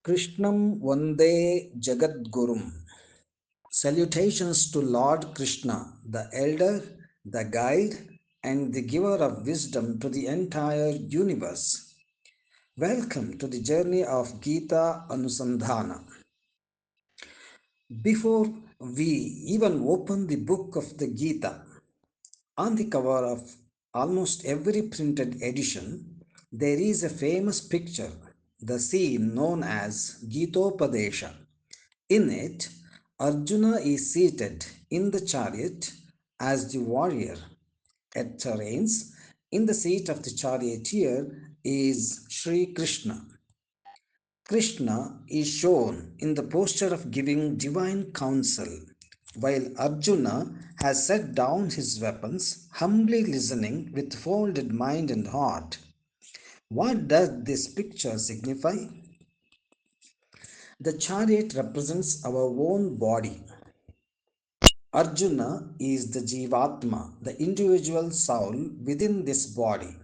Krishnam Vande Jagadgurum. Salutations to Lord Krishna, the elder, the guide, and the giver of wisdom to the entire universe. Welcome to the journey of GeethaAnusandhna. Before we even open the book of the Gita, on the cover of almost every printed edition, there is a famous picture, the scene known as Gitopadesha. In it, Arjuna is seated in the chariot as the warrior. At the reins, in the seat of the charioteer, is Sri Krishna. Krishna is shown in the posture of giving divine counsel, while Arjuna has set down his weapons, humbly listening with folded mind and heart. What does this picture signify? The chariot represents our own body. Arjuna is the Jivatma, the individual soul within this body.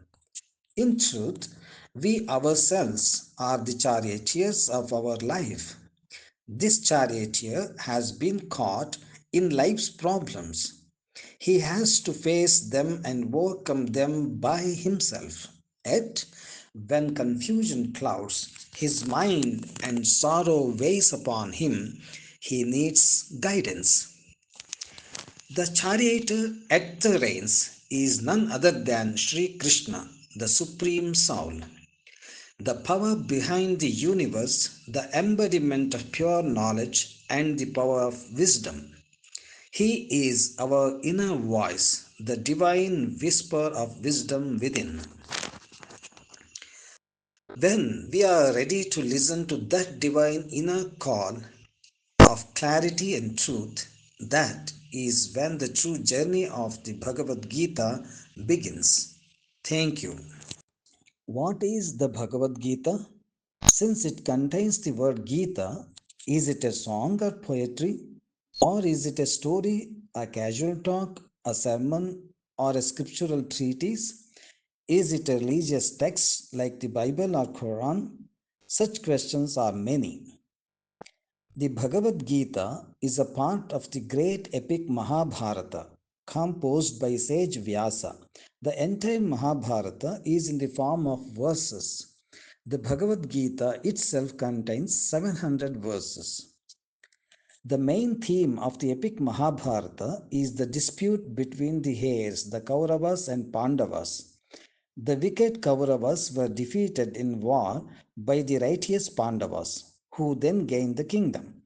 In truth, we ourselves are the charioteers of our life. This charioteer has been caught in life's problems. He has to face them and overcome them by himself. Yet, when confusion clouds his mind and sorrow weighs upon him, he needs guidance. The charioteer at the reins is none other than Sri Krishna, the Supreme Soul, the power behind the universe, the embodiment of pure knowledge and the power of wisdom. He is our inner voice, the divine whisper of wisdom within. When we are ready to listen to that divine inner call of clarity and truth, that is when the true journey of the Bhagavad Gita begins. Thank you. What is the Bhagavad Gita? Since it contains the word Gita, is it a song or poetry? Or is it a story, a casual talk, a sermon, or a scriptural treatise? Is it a religious text like the Bible or Quran? Such questions are many. The Bhagavad Gita is a part of the great epic Mahabharata, composed by sage Vyasa. The entire Mahabharata is in the form of verses. The Bhagavad Gita itself contains 700 verses. The main theme of the epic Mahabharata is the dispute between the heirs, the Kauravas and Pandavas. The wicked Kauravas were defeated in war by the righteous Pandavas, who then gained the kingdom.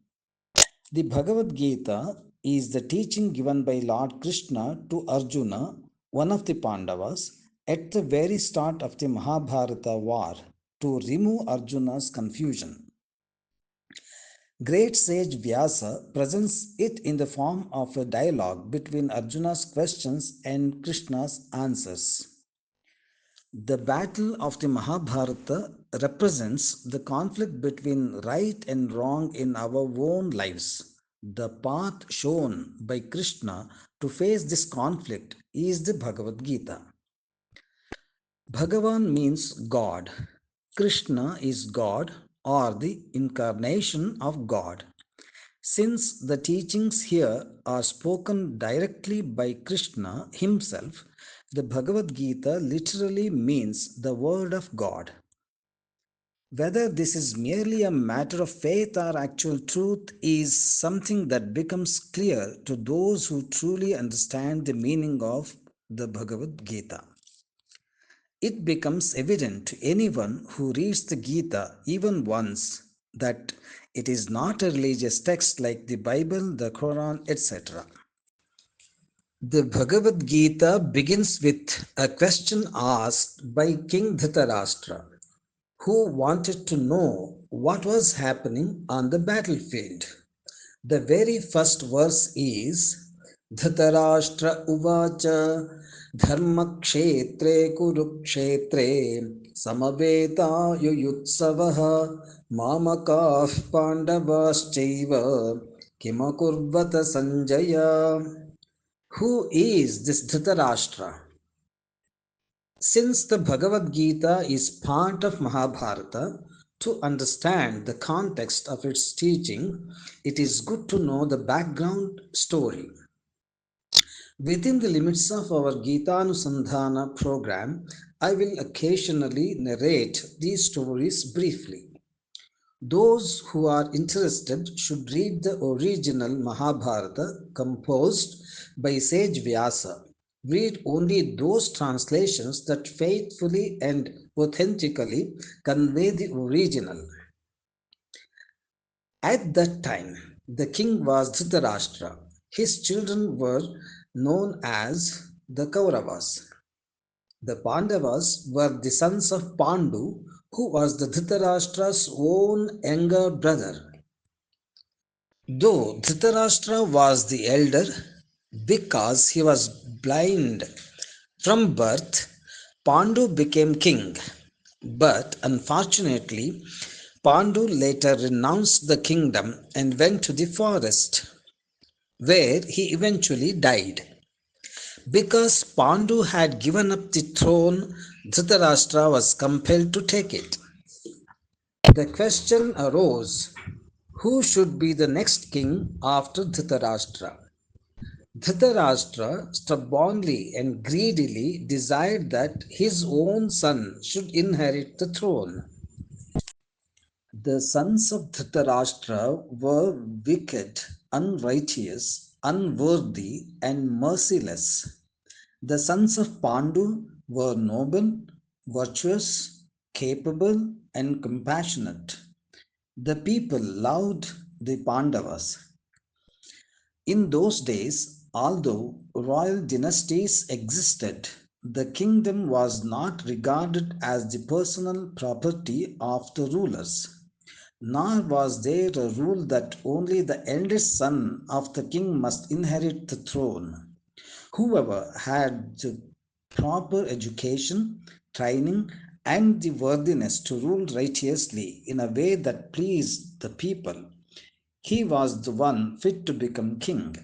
The Bhagavad Gita is the teaching given by Lord Krishna to Arjuna, one of the Pandavas, at the very start of the Mahabharata war to remove Arjuna's confusion. Great sage Vyasa presents it in the form of a dialogue between Arjuna's questions and Krishna's answers. The battle of the Mahabharata represents the conflict between right and wrong in our own lives. The path shown by Krishna to face this conflict is the Bhagavad Gita. Bhagavan means God. Krishna is God or the incarnation of God. Since the teachings here are spoken directly by Krishna himself, the Bhagavad Gita literally means the Word of God. Whether this is merely a matter of faith or actual truth is something that becomes clear to those who truly understand the meaning of the Bhagavad Gita. It becomes evident to anyone who reads the Gita even once that it is not a religious text like the Bible, the Quran, etc. The Bhagavad Gita begins with a question asked by King Dhritarashtra, who wanted to know what was happening on the battlefield. The very first verse is Dhritarashtra Uvacha Dharmakshetre Kurukshetre Samaveta Yuyutsavaha Mamakah Pandavaschaiva Kimakurvata Sanjaya. Who is this Dhritarashtra? Since the Bhagavad Gita is part of Mahabharata, To understand the context of its teaching, it is good to know the background story. Within the limits of our GeethaAnusandhna program, I will occasionally narrate these stories briefly. Those who are interested should read the original Mahabharata composed by sage Vyasa. Read only those translations that faithfully and authentically convey the original. At that time, the king was Dhritarashtra. His children were known as the Kauravas. The Pandavas were the sons of Pandu, who was the Dhritarashtra's own younger brother. Though Dhritarashtra was the elder, because he was blind from birth, Pandu became king. But unfortunately, Pandu later renounced the kingdom and went to the forest, where he eventually died. Because Pandu had given up the throne, Dhritarashtra was compelled to take it. The question arose, who should be the next king after Dhritarashtra? Dhritarashtra stubbornly and greedily desired that his own son should inherit the throne. The sons of Dhritarashtra were wicked, unrighteous, unworthy, and merciless. The sons of Pandu were noble, virtuous, capable, and compassionate. The people loved the Pandavas. In those days, although royal dynasties existed, the kingdom was not regarded as the personal property of the rulers. Nor was there a rule that only the eldest son of the king must inherit the throne. Whoever had the proper education, training, and the worthiness to rule righteously in a way that pleased the people, he was the one fit to become king.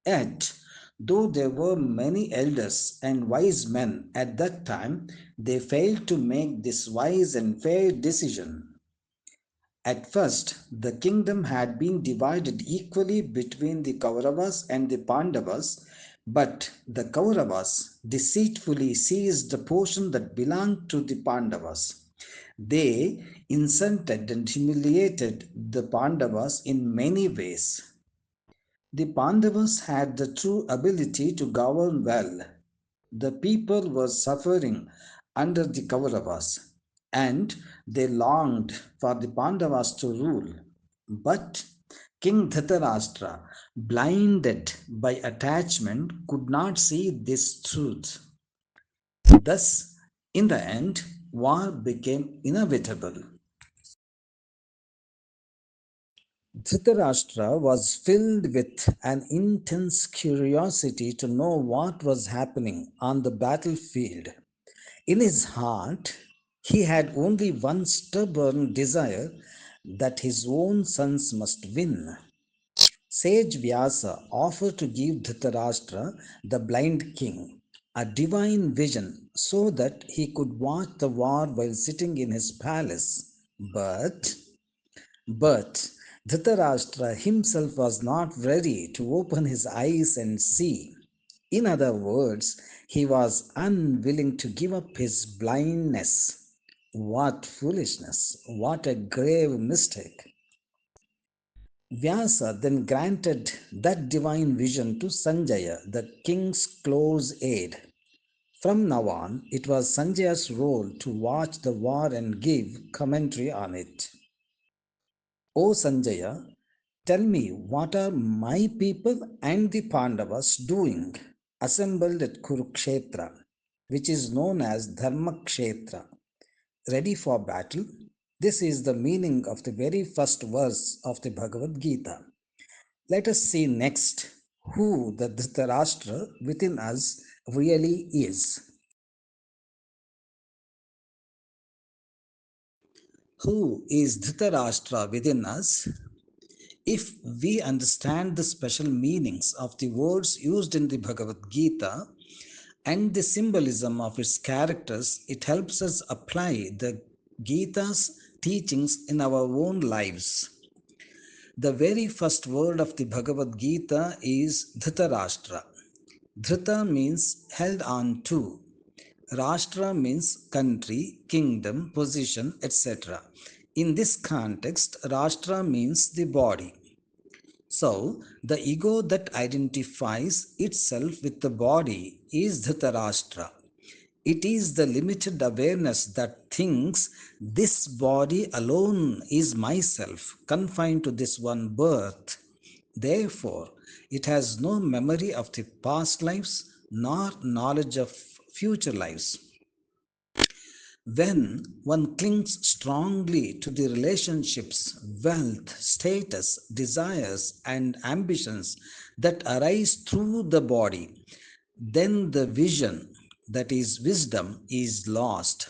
Yet, though there were many elders and wise men at that time, they failed to make this wise and fair decision. At first, the kingdom had been divided equally between the Kauravas and the Pandavas, but the Kauravas deceitfully seized the portion that belonged to the Pandavas. They insulted and humiliated the Pandavas in many ways. The Pandavas had the true ability to govern well. The people were suffering under the Kauravas, and they longed for the Pandavas to rule. But King Dhritarashtra, blinded by attachment, could not see this truth. Thus, in the end, war became inevitable. Dhritarashtra was filled with an intense curiosity to know what was happening on the battlefield. In his heart, he had only one stubborn desire, that his own sons must win. Sage Vyasa offered to give Dhritarashtra, the blind king, a divine vision so that he could watch the war while sitting in his palace. But but Dhritarashtra himself was not ready to open his eyes and see. In other words, he was unwilling to give up his blindness. What foolishness! What a grave mistake! Vyasa then granted that divine vision to Sanjaya, the king's close aide. From now on, it was Sanjaya's role to watch the war and give commentary on it. O Sanjaya, tell me, what are my people and the Pandavas doing assembled at Kurukshetra, which is known as Dharmakshetra, ready for battle? This is the meaning of the very first verse of the Bhagavad Gita. Let us see next who the Dhritarashtra within us really is. Who is Dhritarashtra within us? If we understand the special meanings of the words used in the Bhagavad Gita and the symbolism of its characters, it helps us apply the Gita's teachings in our own lives. The very first word of the Bhagavad Gita is Dhritarashtra. Dhrita means held on to. Rashtra means country, kingdom, position, etc. In this context, Rashtra means the body. So, the ego that identifies itself with the body is Dhritarashtra. It is the limited awareness that thinks this body alone is myself, confined to this one birth. Therefore, it has no memory of the past lives nor knowledge of future lives. When one clings strongly to the relationships, wealth, status, desires, and ambitions that arise through the body, then the vision, that is wisdom, is lost.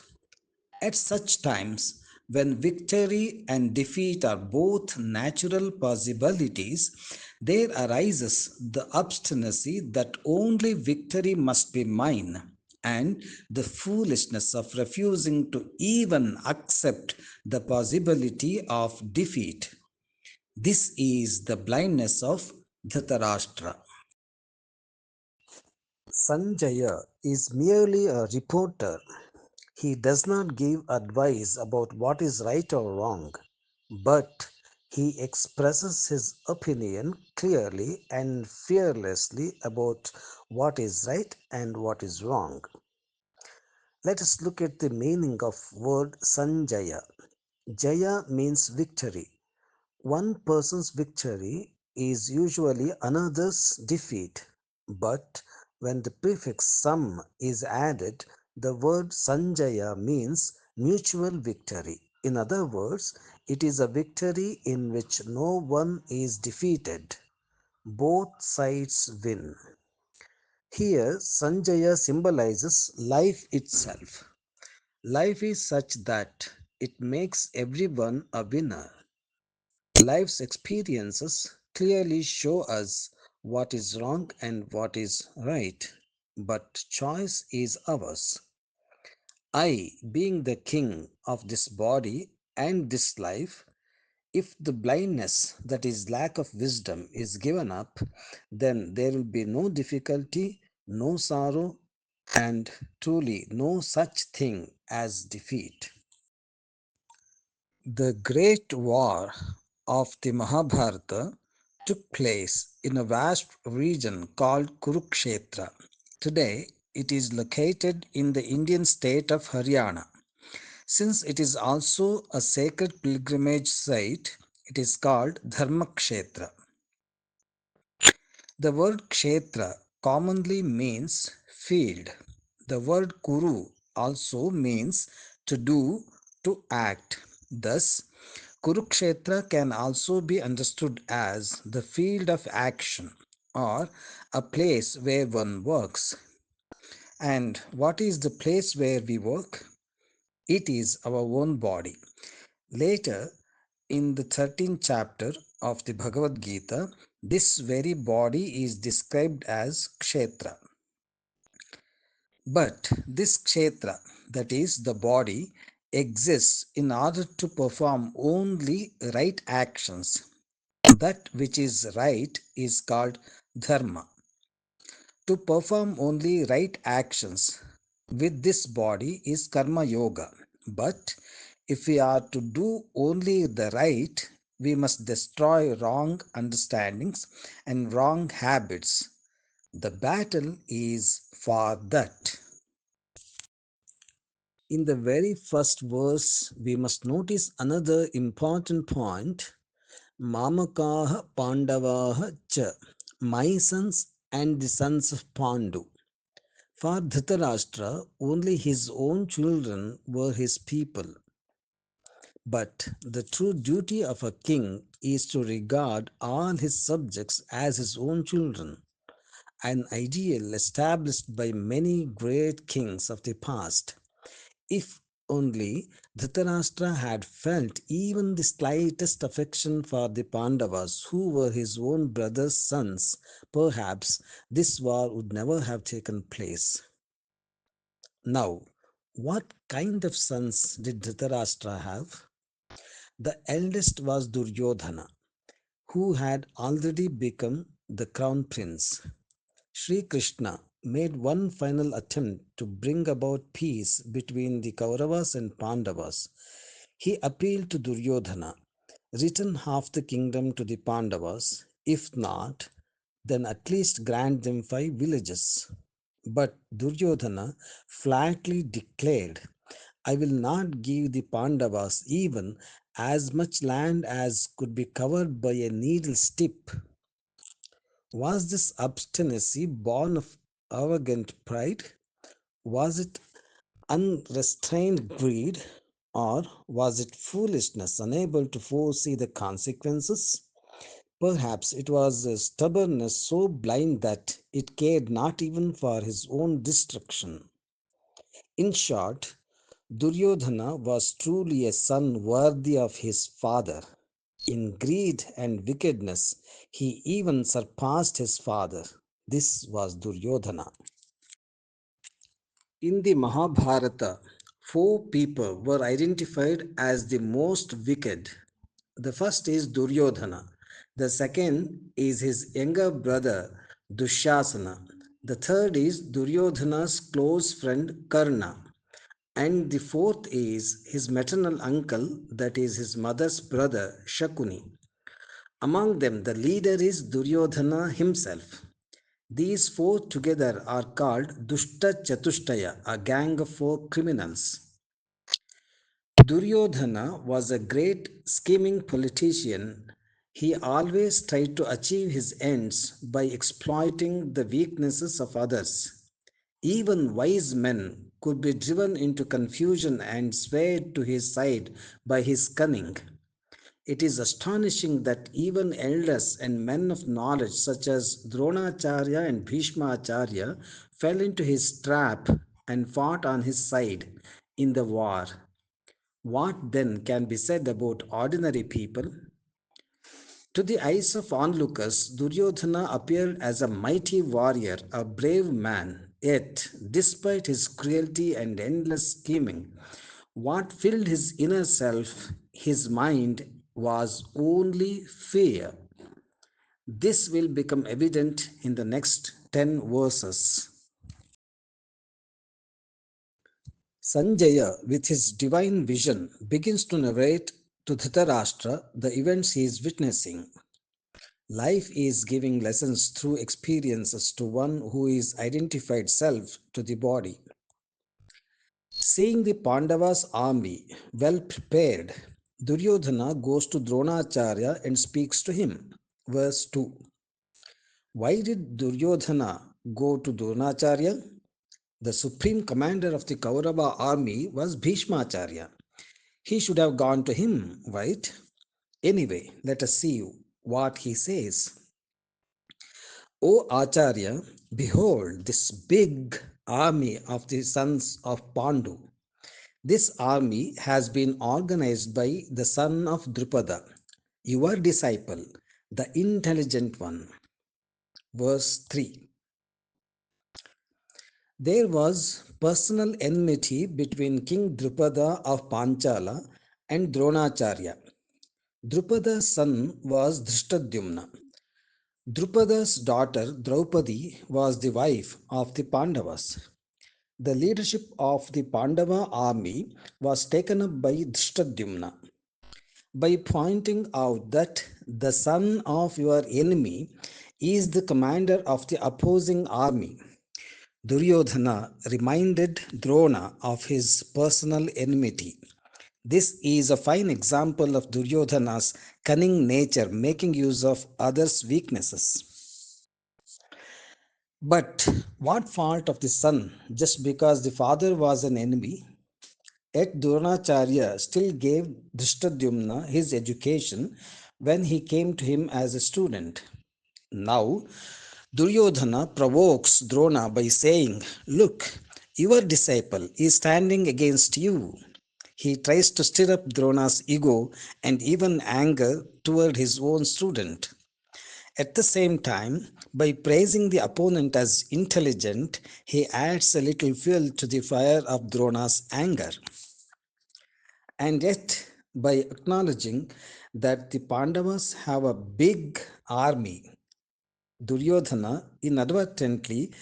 At such times, when victory and defeat are both natural possibilities, there arises the obstinacy that only victory must be mine, and the foolishness of refusing to even accept the possibility of defeat. This is the blindness of Dhritarashtra. Sanjaya is merely a reporter. He does not give advice about what is right or wrong, but he expresses his opinion clearly and fearlessly about what is right and what is wrong. Let us look at the meaning of word Sanjaya. Jaya means victory. One person's victory is usually another's defeat, but when the prefix sam is added, the word Sanjaya means mutual victory. In other words, it is a victory in which no one is defeated. Both sides win. Here, Sanjaya symbolizes life itself. Life is such that it makes everyone a winner. Life's experiences clearly show us what is wrong and what is right, but choice is ours. I, being the king of this body and this life, if the blindness, that is, lack of wisdom, is given up, then there will be no difficulty, no sorrow, and truly no such thing as defeat. The great war of the Mahabharata took place in a vast region called Kurukshetra. Today, it is located in the Indian state of Haryana. Since it is also a sacred pilgrimage site, it is called Dharmakshetra. The word kshetra commonly means field. The word kuru also means to do, to act. Thus, Kurukshetra can also be understood as the field of action or a place where one works. And what is the place where we work? It is our own body. Later, in the 13th chapter of the Bhagavad Gita, this very body is described as kshetra. But this kshetra, that is the body, exists in order to perform only right actions. That which is right is called dharma. To perform only right actions with this body is karma yoga. But if we are to do only the right, we must destroy wrong understandings and wrong habits. The battle is for that. In the very first verse, we must notice another important point. Mamakaha Pandavaha cha, my sons and the sons of Pandu. For Dhritarashtra, only his own children were his people. But the true duty of a king is to regard all his subjects as his own children, an ideal established by many great kings of the past. If only Dhritarashtra had felt even the slightest affection for the Pandavas, who were his own brother's sons, perhaps this war would never have taken place. Now, What kind of sons did Dhritarashtra have? The eldest was Duryodhana, who had already become the crown prince. Sri Krishna made one final attempt to bring about peace between the Kauravas and Pandavas. He appealed to Duryodhana, return half the kingdom to the Pandavas, if not, then at least grant them 5 villages. But Duryodhana flatly declared, I will not give the Pandavas even as much land as could be covered by a needle's tip. Was this obstinacy born of arrogant pride? Was it unrestrained greed? Or was it foolishness, unable to foresee the consequences? Perhaps it was a stubbornness so blind that it cared not even for his own destruction. In short, Duryodhana was truly a son worthy of his father. In greed and wickedness, he even surpassed his father. This was Duryodhana. In the Mahabharata, 4 people were identified as the most wicked. The first is Duryodhana, the second is his younger brother Dushasana, the third is Duryodhana's close friend Karna, and the fourth is his maternal uncle, that is his mother's brother Shakuni. Among them, the leader is Duryodhana himself. These four together are called Dushta Chatushtaya, a gang of 4 criminals. Duryodhana was a great scheming politician. He always tried to achieve his ends by exploiting the weaknesses of others. Even wise men could be driven into confusion and swayed to his side by his cunning. It is astonishing that even elders and men of knowledge such as Dronacharya and Bhishmacharya fell into his trap and fought on his side in the war. What then can be said about ordinary people? To the eyes of onlookers, Duryodhana appeared as a mighty warrior, a brave man. Yet, despite his cruelty and endless scheming, what filled his inner self, his mind, was only fear. This will become evident in the next 10 verses. Sanjaya, with his divine vision, begins to narrate to Dhritarashtra the events he is witnessing. Life is giving lessons through experiences to one who is identified self to the body. Seeing the Pandavas' army well prepared, Duryodhana goes to Dronacharya and speaks to him. Verse 2. Why did Duryodhana go to Dronacharya? The supreme commander of the Kaurava army was Bhishmacharya. He should have gone to him, right? Anyway, let us see what he says. O Acharya, behold this big army of the sons of Pandu. This army has been organized by the son of Drupada, your disciple, the intelligent one. Verse 3. There was personal enmity between King Drupada of Panchala and Dronacharya. Drupada's son was Drishtadyumna. Drupada's daughter Draupadi was the wife of the Pandavas. The leadership of the Pandava army was taken up by Drishtadyumna. By pointing out that the son of your enemy is the commander of the opposing army, Duryodhana reminded Drona of his personal enmity. This is a fine example of Duryodhana's cunning nature making use of others' weaknesses. But what fault of the son just because the father was an enemy? Yet Dronacharya still gave Drishtadyumna his education when he came to him as a student. Now, Duryodhana provokes Drona by saying, look, your disciple is standing against you. He tries to stir up Drona's ego and even anger toward his own student. At the same time, by praising the opponent as intelligent, he adds a little fuel to the fire of Drona's anger. And yet, by acknowledging that the Pandavas have a big army, Duryodhana inadvertently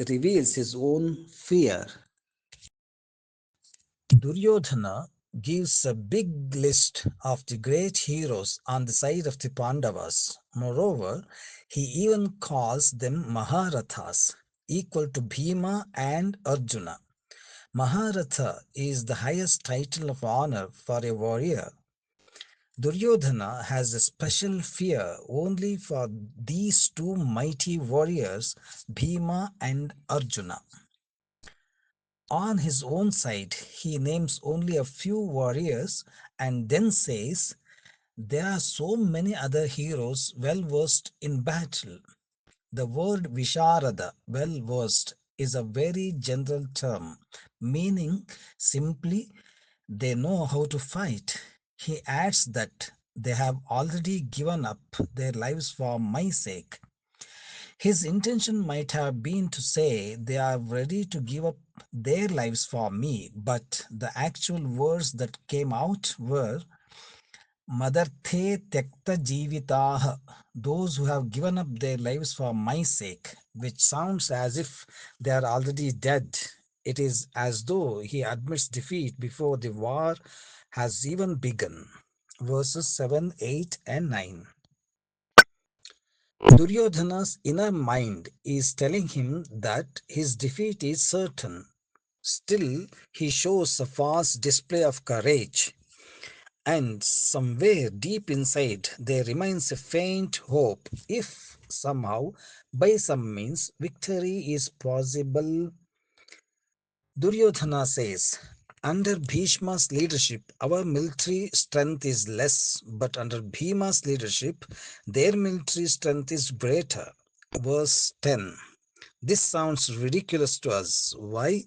reveals his own fear. Duryodhana gives a big list of the great heroes on the side of the Pandavas. Moreover, he even calls them Maharathas, equal to Bhima and Arjuna. Maharatha is the highest title of honor for a warrior. Duryodhana has a special fear only for these two mighty warriors, Bhima and Arjuna. On his own side, he names only a few warriors and then says, there are so many other heroes well versed in battle. The word Visharada, well versed, is a very general term, meaning simply they know how to fight. He adds that they have already given up their lives for my sake. His intention might have been to say they are ready to give up their lives for me, but the actual words that came out were Madarthe Tekta Jivitaha, those who have given up their lives for my sake, which sounds as if they are already dead. It is as though he admits defeat before the war has even begun. Verses 7, 8, and 9. Duryodhana's inner mind is telling him that his defeat is certain. Still, he shows a vast display of courage, and somewhere deep inside there remains a faint hope if somehow, by some means, victory is possible. Duryodhana says, under Bhishma's leadership, our military strength is less, but under Bhima's leadership, their military strength is greater. Verse 10. This sounds ridiculous to us. Why?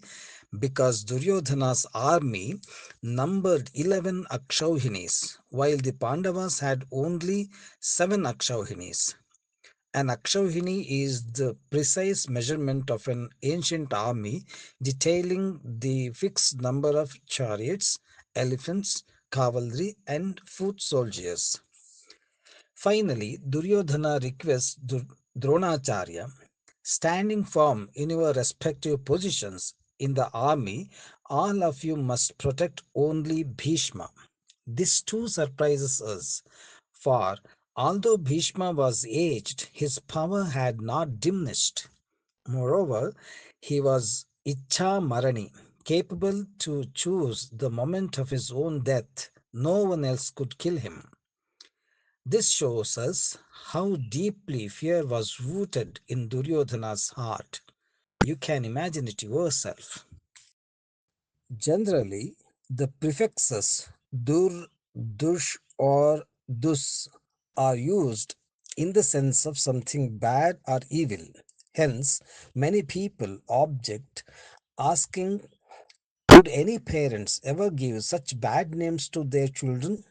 Because Duryodhana's army numbered 11 Akshauhinis, while the Pandavas had only 7 Akshauhinis. An Akshauhini is the precise measurement of an ancient army detailing the fixed number of chariots, elephants, cavalry, and foot soldiers. Finally, Duryodhana requests Dronacharya, standing firm in your respective positions in the army, all of you must protect only Bhishma. This too surprises us, for although Bhishma was aged, his power had not diminished. Moreover, he was Icha Marani, capable to choose the moment of his own death. No one else could kill him. This shows us how deeply fear was rooted in Duryodhana's heart. You can imagine it yourself. Generally, the prefixes dur, dush, or dus are used in the sense of something bad or evil. Hence, many people object, asking, would any parents ever give such bad names to their children,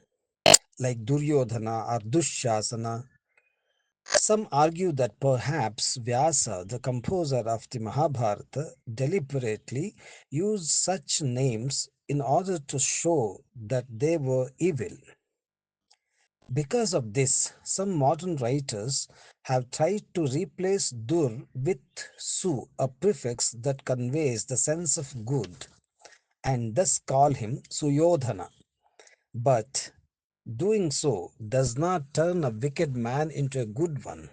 like Duryodhana or Dushasana? Some argue that perhaps Vyasa, the composer of the Mahabharata, deliberately used such names in order to show that they were evil. Because of this, some modern writers have tried to replace Dur with Su, a prefix that conveys the sense of good, and thus call him Suyodhana. But doing so does not turn a wicked man into a good one.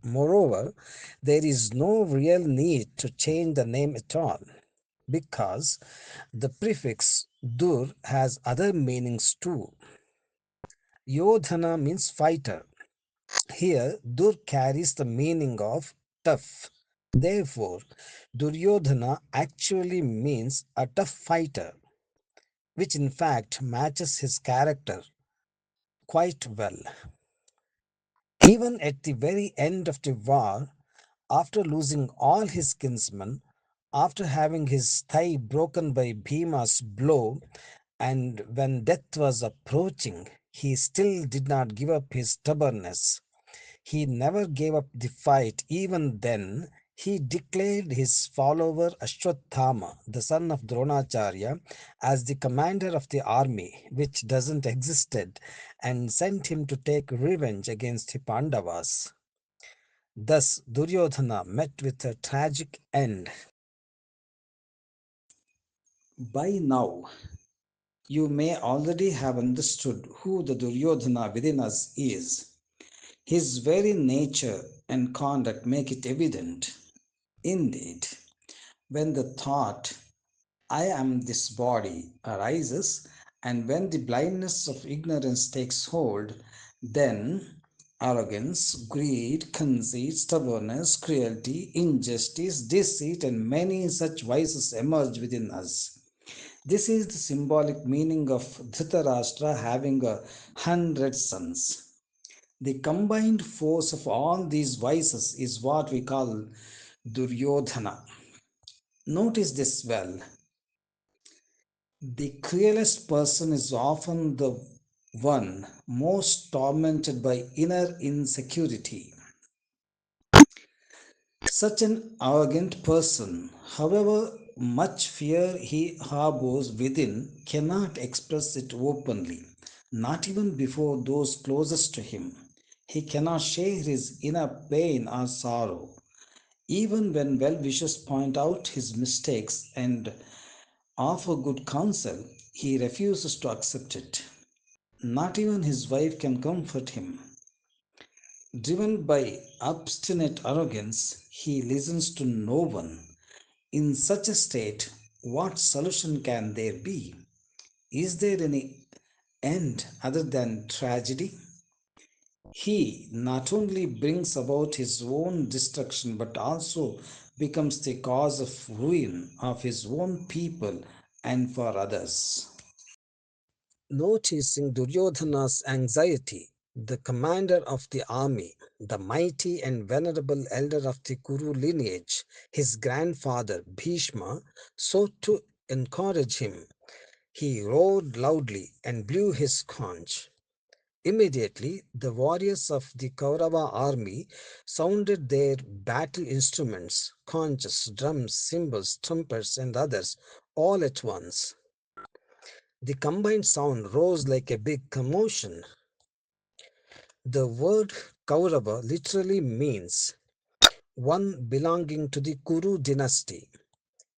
Moreover, there is no real need to change the name at all, because the prefix dur has other meanings too. Yodhana means fighter. Here, dur carries the meaning of tough. Therefore, Duryodhana actually means a tough fighter, which in fact matches his character quite well. Even at the very end of the war, after losing all his kinsmen, after having his thigh broken by Bhima's blow, and when death was approaching, he still did not give up his stubbornness. He never gave up the fight. Even then, he declared his follower Ashwathama, the son of Dronacharya, as the commander of the army, which doesn't existed, and sent him to take revenge against the Pandavas. Thus, Duryodhana met with a tragic end. By now, you may already have understood who the Duryodhana within us is. His very nature and conduct make it evident. Indeed, when the thought, I am this body, arises, and when the blindness of ignorance takes hold, then arrogance, greed, conceit, stubbornness, cruelty, injustice, deceit, and many such vices emerge within us. This is the symbolic meaning of Dhritarashtra having 100 sons. The combined force of all these vices is what we call Duryodhana. Notice this well. The cruelest person is often the one most tormented by inner insecurity. Such an arrogant person, however much fear he harbors within, cannot express it openly, not even before those closest to him. He cannot share his inner pain or sorrow. Even when well wishers point out his mistakes and offer good counsel, he refuses to accept it. Not even his wife can comfort him. Driven by obstinate arrogance, he listens to no one. In such a state, what solution can there be? Is there any end other than tragedy? He not only brings about his own destruction but also becomes the cause of ruin of his own people and for others. Noticing Duryodhana's anxiety, the commander of the army, the mighty and venerable elder of the Kuru lineage, his grandfather Bhishma, sought to encourage him. He roared loudly and blew his conch. Immediately, the warriors of the Kaurava army sounded their battle instruments, conches, drums, cymbals, trumpets, and others, all at once. The combined sound rose like a big commotion. The word Kaurava literally means one belonging to the Kuru dynasty.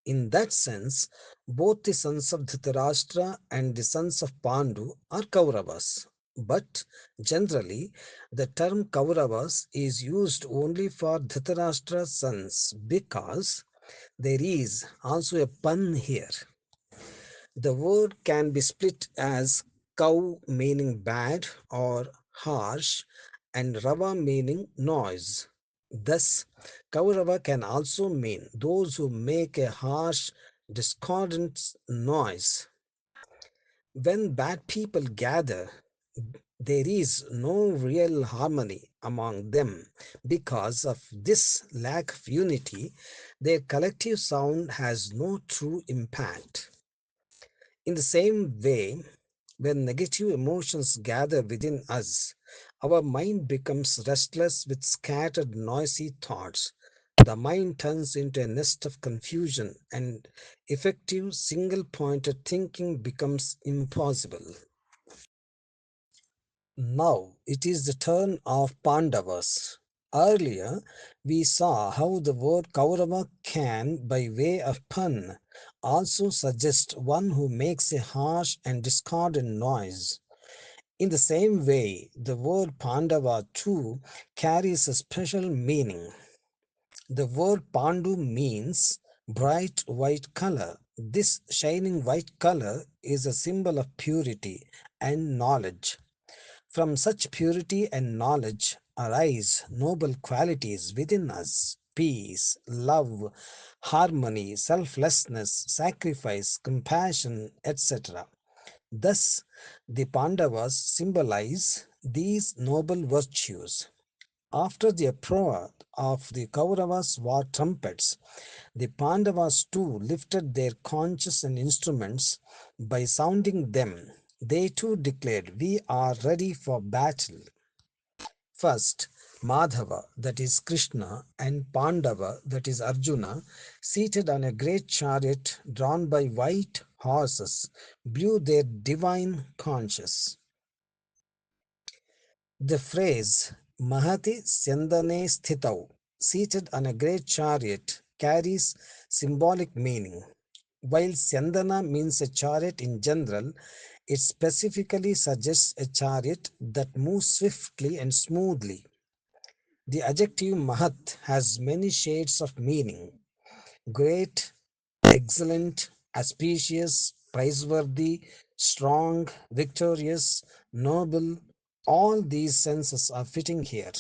In that sense, both the sons of Dhritarashtra and the sons of Pandu are Kauravas. But generally, the term Kauravas is used only for Dhritarashtra's sons because there is also a pun here. The word can be split as cow meaning bad or harsh and Rava meaning noise. Thus, Kaurava can also mean those who make a harsh, discordant noise. When bad people gather, there is no real harmony among them. Because of this lack of unity, their collective sound has no true impact. In the same way, when negative emotions gather within us, our mind becomes restless with scattered, noisy thoughts. The mind turns into a nest of confusion, and effective, single pointed thinking becomes impossible. Now it is the turn of Pandavas. Earlier, we saw how the word Kaurava can, by way of pun, also suggest one who makes a harsh and discordant noise. In the same way, the word Pandava too carries a special meaning. The word Pandu means bright white color. This shining white color is a symbol of purity and knowledge. From such purity and knowledge arise noble qualities within us: peace, love, harmony, selflessness, sacrifice, compassion, etc. Thus, the Pandavas symbolize these noble virtues. After the uproar of the Kauravas' war trumpets, the Pandavas too lifted their conches and instruments. By sounding them, they too declared, "We are ready for battle." First, Madhava, that is Krishna, and Pandava, that is Arjuna, seated on a great chariot drawn by white horses, blew their divine conches. The phrase Mahati Syandane Sthitau, seated on a great chariot, carries symbolic meaning. While Syandana means a chariot in general, it specifically suggests a chariot that moves swiftly and smoothly. The adjective Mahat has many shades of meaning: great, excellent, auspicious, praiseworthy, strong, victorious, noble. All these senses are fitting here.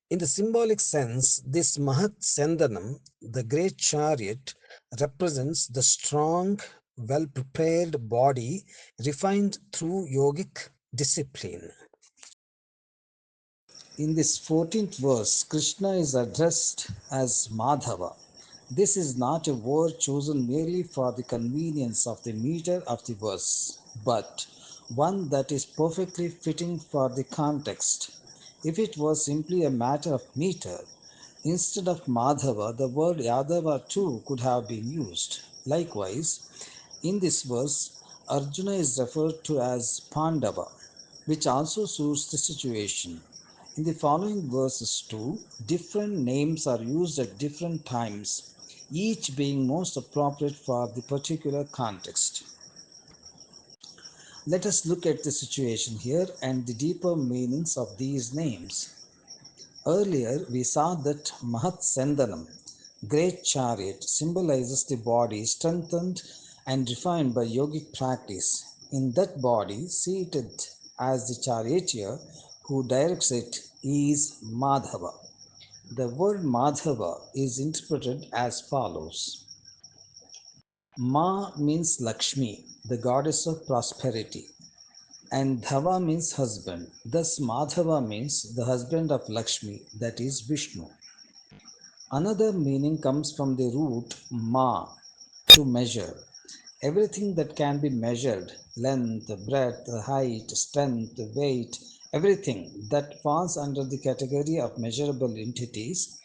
In the symbolic sense, this Mahat Sendanam, the great chariot, represents the strong, well prepared body refined through yogic discipline. In this 14th verse, Krishna is addressed as Madhava. This is not a word chosen merely for the convenience of the meter of the verse, but one that is perfectly fitting for the context. If it was simply a matter of meter, instead of Madhava, the word Yadava too could have been used. Likewise, in this verse, Arjuna is referred to as Pandava, which also suits the situation. In the following verses, too, different names are used at different times, each being most appropriate for the particular context. Let us look at the situation here and the deeper meanings of these names. Earlier, we saw that Mahat Sendanam, great chariot, symbolizes the body strengthened and refined by yogic practice. In that body, seated as the charioteer who directs it, is Madhava. The word Madhava is interpreted as follows: Ma means Lakshmi, the goddess of prosperity, and Dhava means husband. Thus, Madhava means the husband of Lakshmi, that is Vishnu. Another meaning comes from the root ma, to measure. Everything that can be measured, length, breadth, height, strength, weight, everything that falls under the category of measurable entities,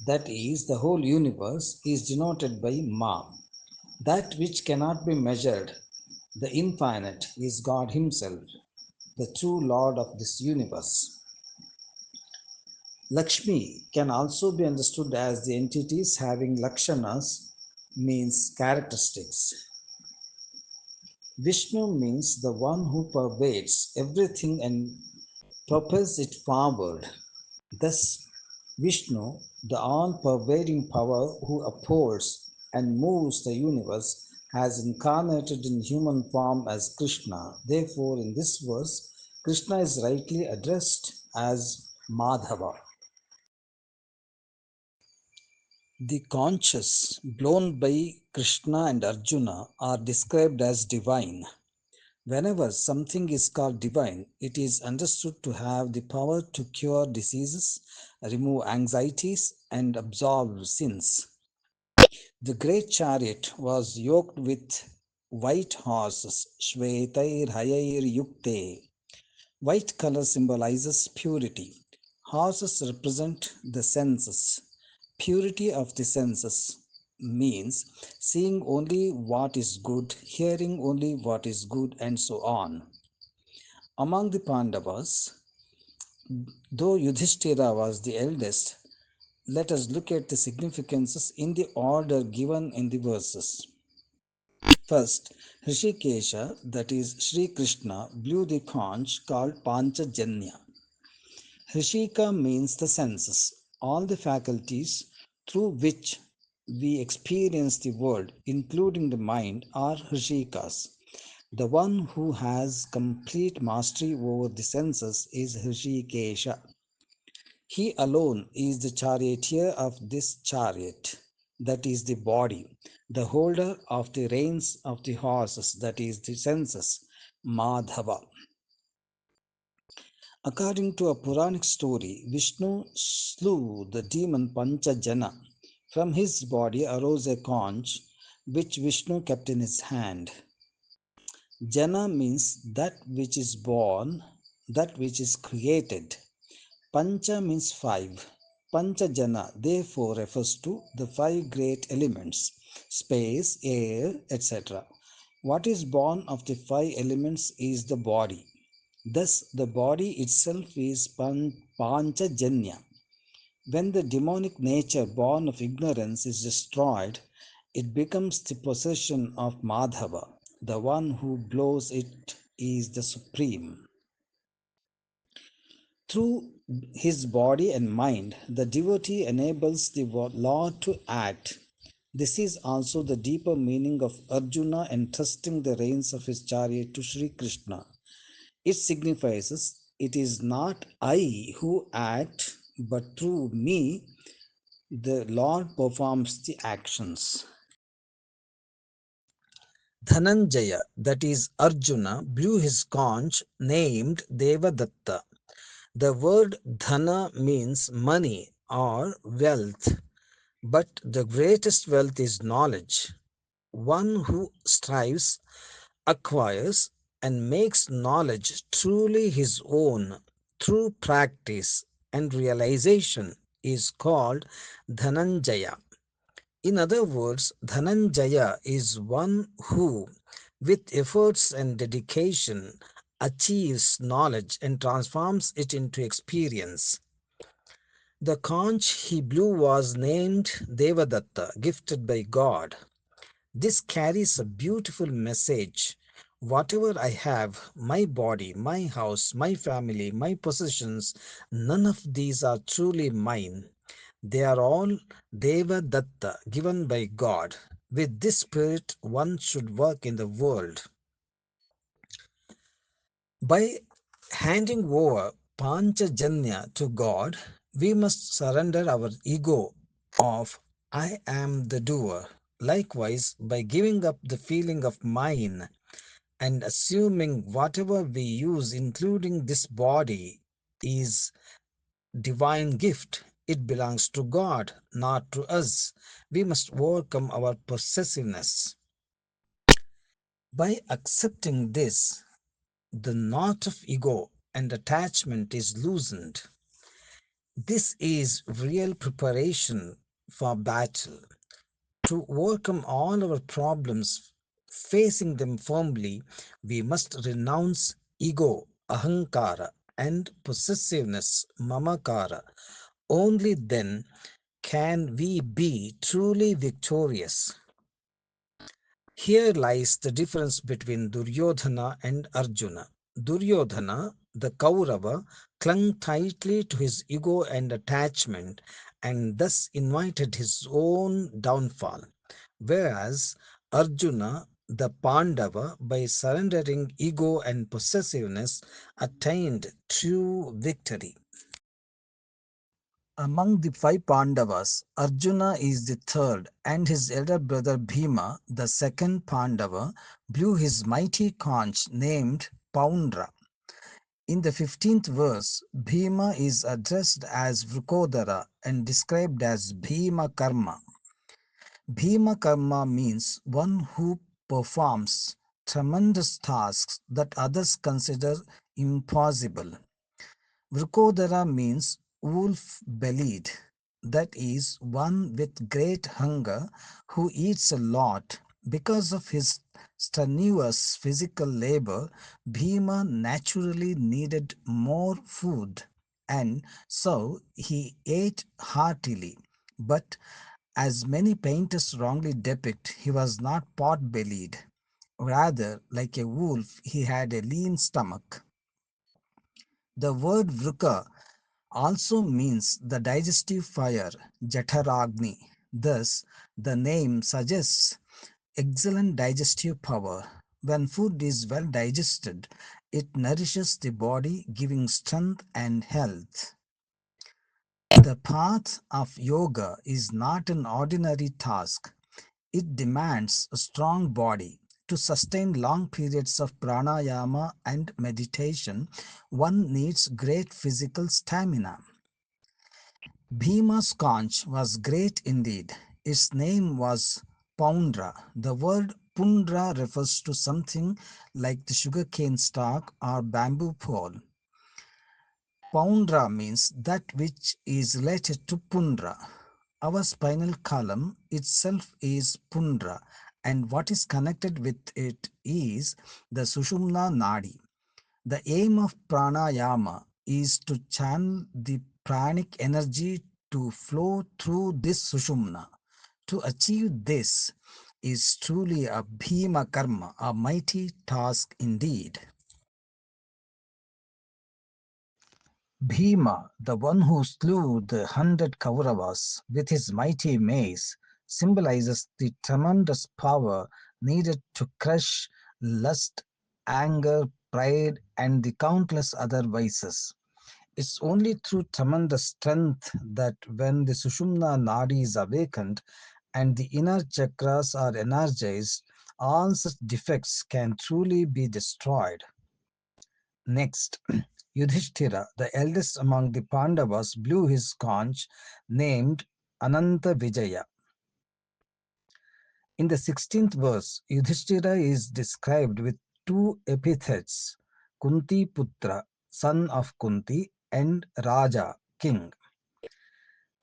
that is, the whole universe, is denoted by ma. That which cannot be measured, the infinite, is God Himself, the true Lord of this universe. Lakshmi can also be understood as the entities having lakshanas, means characteristics. Vishnu means the one who pervades everything and propels it forward. Thus, Vishnu, the all pervading power who upholds and moves the universe, has incarnated in human form as Krishna. Therefore, in this verse, Krishna is rightly addressed as Madhava. The conches blown by Krishna and Arjuna are described as divine. Whenever something is called divine, it is understood to have the power to cure diseases, remove anxieties, and absolve sins. The great chariot was yoked with white horses, Shvetair Hayair Yukte. White color symbolizes purity. Horses represent the senses. Purity of the senses means seeing only what is good, hearing only what is good, and so on. Among the Pandavas, though Yudhishthira was the eldest, let us look at the significances in the order given in the verses. First, Hrishikesha, that is Sri Krishna, blew the conch called Panchajanya. Hrishika means the senses, all the faculties through which we experience the world, including the mind, are Hrishikas. The one who has complete mastery over the senses is Hrishikesha. He alone is the charioteer of this chariot, that is the body, the holder of the reins of the horses, that is the senses, Madhava. According to a Puranic story, Vishnu slew the demon Panchajana. From his body arose a conch which Vishnu kept in his hand. Jana means that which is born, that which is created. Pancha means five. Panchajana therefore refers to the five great elements space, air, etc. What is born of the five elements is the body. Thus, the body itself is Panchajanya. When the demonic nature born of ignorance is destroyed, it becomes the possession of Madhava. The one who blows it is the Supreme. Through his body and mind, the devotee enables the Lord to act. This is also the deeper meaning of Arjuna entrusting the reins of his chariot to Sri Krishna. It signifies it is not I who act, but through me the Lord performs the actions. Dhananjaya, that is Arjuna, blew his conch named Devadatta. The word dhana means money or wealth, but the greatest wealth is knowledge. One who strives, acquires, and makes knowledge truly his own through practice and realization is called Dhananjaya. In other words, Dhananjaya is one who, with efforts and dedication, achieves knowledge and transforms it into experience. The conch he blew was named Devadatta, gifted by God. This carries a beautiful message. Whatever I have, my body, my house, my family, my possessions, none of these are truly mine. They are all Deva Datta, given by God. With this spirit, one should work in the world. By handing over Panchajanya to God, we must surrender our ego of I am the doer. Likewise, by giving up the feeling of mine and assuming whatever we use, including this body, is divine gift. It belongs to God, not to us. We must overcome our possessiveness. By accepting this, the knot of ego and attachment is loosened. This is real preparation for battle. To overcome all our problems, facing them firmly, we must renounce ego, ahankara, and possessiveness, mamakara. Only then can we be truly victorious. Here lies the difference between Duryodhana and Arjuna. Duryodhana, the Kaurava, clung tightly to his ego and attachment and thus invited his own downfall, whereas Arjuna, the Pandava, by surrendering ego and possessiveness, attained true victory. Among the five Pandavas, Arjuna is the third, and his elder brother Bhima, the second Pandava, blew his mighty conch named Poundra. In the 15th verse, Bhima is addressed as Vrikodara and described as Bhima Karma. Bhima Karma means one who performs tremendous tasks that others consider impossible. Vrikodara means wolf-bellied, that is, one with great hunger who eats a lot. Because of his strenuous physical labor, Bhima naturally needed more food, and so he ate heartily. But as many painters wrongly depict, he was not pot-bellied. Rather, like a wolf, he had a lean stomach. The word vruka also means the digestive fire, Jataragni. Thus, the name suggests excellent digestive power. When food is well digested, it nourishes the body, giving strength and health. The path of yoga is not an ordinary task. It demands a strong body. To sustain long periods of pranayama and meditation, one needs great physical stamina. Bhima's conch was great indeed. Its name was Poundra. The word Pundra refers to something like the sugarcane stalk or bamboo pole. Poundra means that which is related to Pundra. Our spinal column itself is Pundra, and what is connected with it is the Sushumna Nadi. The aim of pranayama is to channel the pranic energy to flow through this Sushumna. To achieve this is truly a Bhima Karma, a mighty task indeed. Bhima, the one who slew the 100 Kauravas with his mighty mace, symbolizes the tremendous power needed to crush lust, anger, pride, and the countless other vices. It's only through tremendous strength that when the Sushumna Nadi is awakened and the inner chakras are energized, all such defects can truly be destroyed. Next, Yudhishthira, the eldest among the Pandavas, blew his conch named Ananta Vijaya. In the 16th verse, Yudhishthira is described with two epithets, Kunti Putra, son of Kunti, and Raja, king.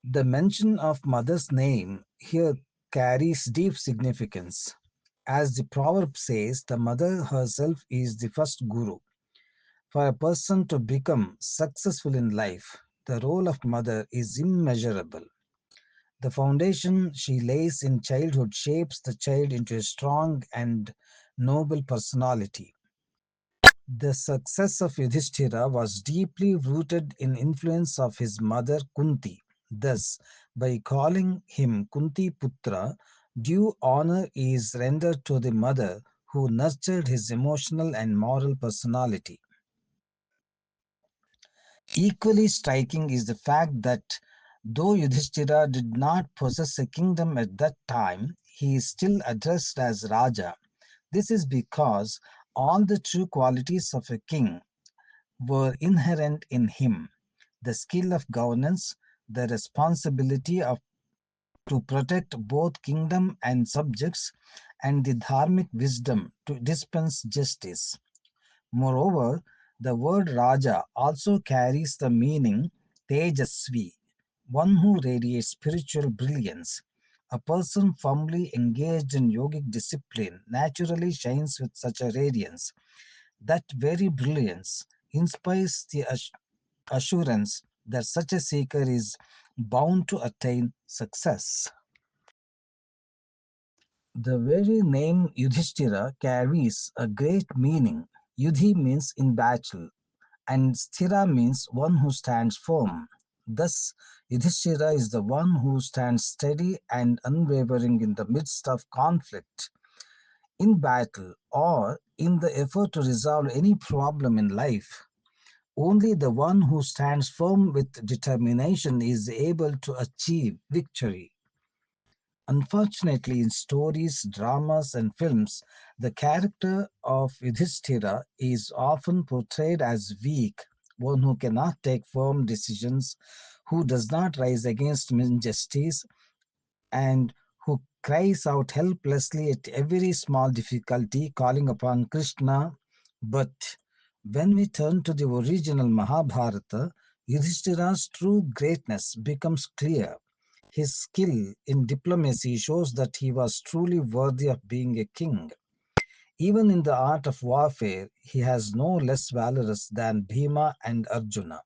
The mention of mother's name here carries deep significance. As the proverb says, the mother herself is the first guru. For a person to become successful in life, the role of mother is immeasurable. The foundation she lays in childhood shapes the child into a strong and noble personality. The success of Yudhishthira was deeply rooted in influence of his mother Kunti. Thus, by calling him Kunti Putra, due honor is rendered to the mother who nurtured his emotional and moral personality. Equally striking is the fact that though Yudhishthira did not possess a kingdom at that time, he is still addressed as Raja. This is because all the true qualities of a king were inherent in him: the skill of governance, the responsibility of to protect both kingdom and subjects, and the dharmic wisdom to dispense justice. Moreover, the word Raja also carries the meaning Tejasvi, one who radiates spiritual brilliance. A person firmly engaged in yogic discipline naturally shines with such a radiance. That very brilliance inspires the assurance that such a seeker is bound to attain success. The very name Yudhishthira carries a great meaning. Yudhi means in battle, and Sthira means one who stands firm. Thus, Yudhishthira is the one who stands steady and unwavering in the midst of conflict, in battle, or in the effort to resolve any problem in life. Only the one who stands firm with determination is able to achieve victory. Unfortunately, in stories, dramas, and films, the character of Yudhishthira is often portrayed as weak, one who cannot take firm decisions, who does not rise against injustice, and who cries out helplessly at every small difficulty, calling upon Krishna. But when we turn to the original Mahabharata, Yudhishthira's true greatness becomes clear. His skill in diplomacy shows that he was truly worthy of being a king. Even in the art of warfare, he has no less valorous than Bhima and Arjuna.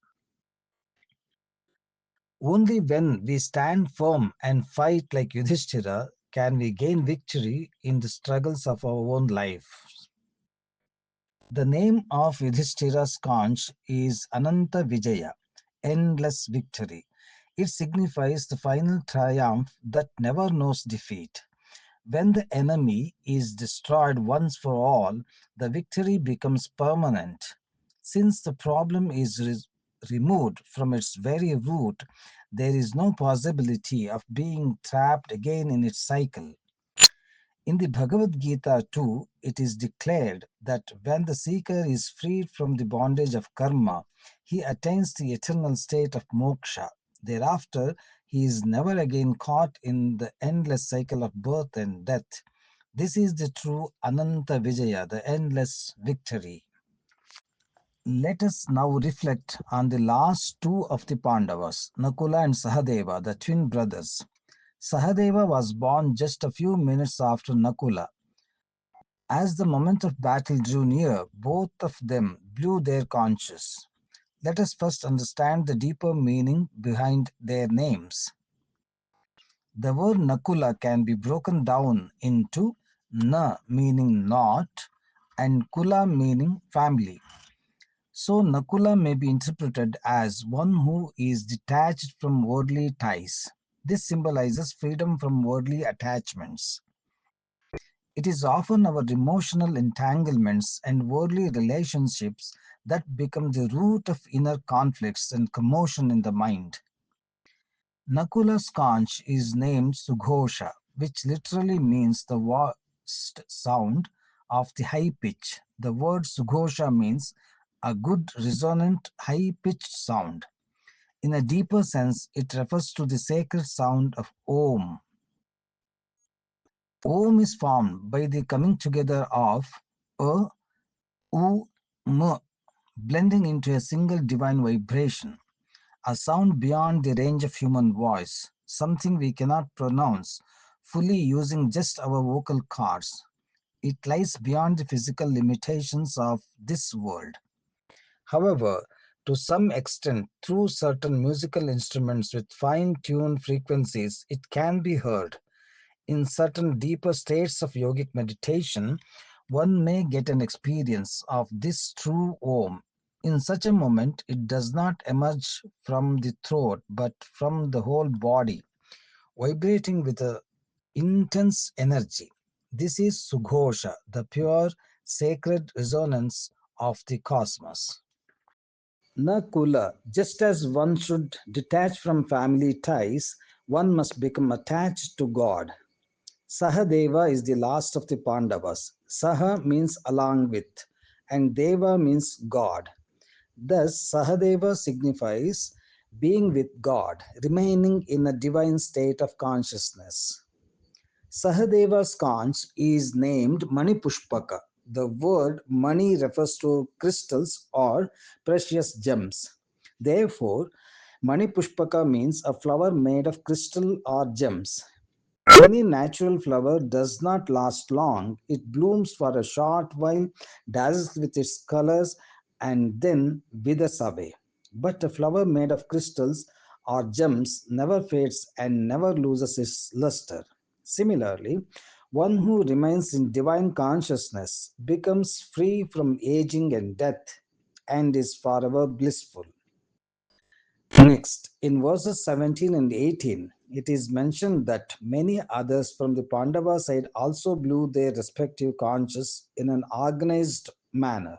Only when we stand firm and fight like Yudhishthira can we gain victory in the struggles of our own life. The name of Yudhishthira's conch is Ananta Vijaya, endless victory. It signifies the final triumph that never knows defeat. When the enemy is destroyed once for all, the victory becomes permanent. Since the problem is removed from its very root, there is no possibility of being trapped again in its cycle. In the Bhagavad Gita, too, it is declared that when the seeker is freed from the bondage of karma, he attains the eternal state of moksha. Thereafter, he is never again caught in the endless cycle of birth and death. This is the true Ananta Vijaya, the endless victory. Let us now reflect on the last two of the Pandavas, Nakula and Sahadeva, the twin brothers. Sahadeva was born just a few minutes after Nakula. As the moment of battle drew near, both of them blew their conches. Let us first understand the deeper meaning behind their names. The word Nakula can be broken down into Na meaning not and Kula meaning family. So Nakula may be interpreted as one who is detached from worldly ties. This symbolizes freedom from worldly attachments. It is often our emotional entanglements and worldly relationships that become the root of inner conflicts and commotion in the mind. Nakula's conch is named Sughosha, which literally means the vast sound of the high pitch. The word Sughosha means a good, resonant, high pitched sound. In a deeper sense, it refers to the sacred sound of Om. Om is formed by the coming together of A, U, M, blending into a single divine vibration, a sound beyond the range of human voice, something we cannot pronounce fully using just our vocal cords. It lies beyond the physical limitations of this world. However, to some extent, through certain musical instruments with fine tuned frequencies, it can be heard. In certain deeper states of yogic meditation, one may get an experience of this true Om. In such a moment, it does not emerge from the throat but from the whole body, vibrating with a intense energy. This is Sughosha, the pure, sacred resonance of the cosmos. Nakula, just as one should detach from family ties, one must become attached to God. Sahadeva is the last of the Pandavas. Saha means along with, and Deva means God. Thus, Sahadeva signifies being with God, remaining in a divine state of consciousness. Sahadeva's conch is named Manipushpaka. The word mani refers to crystals or precious gems. Therefore, Manipushpaka means a flower made of crystal or gems. Any natural flower does not last long. It blooms for a short while, dazzles with its colors, and then withers away. But a flower made of crystals or gems never fades and never loses its luster. Similarly, one who remains in divine consciousness becomes free from aging and death and is forever blissful. Next, in verses 17 and 18, it is mentioned that many others from the Pandava side also blew their respective conches in an organized manner.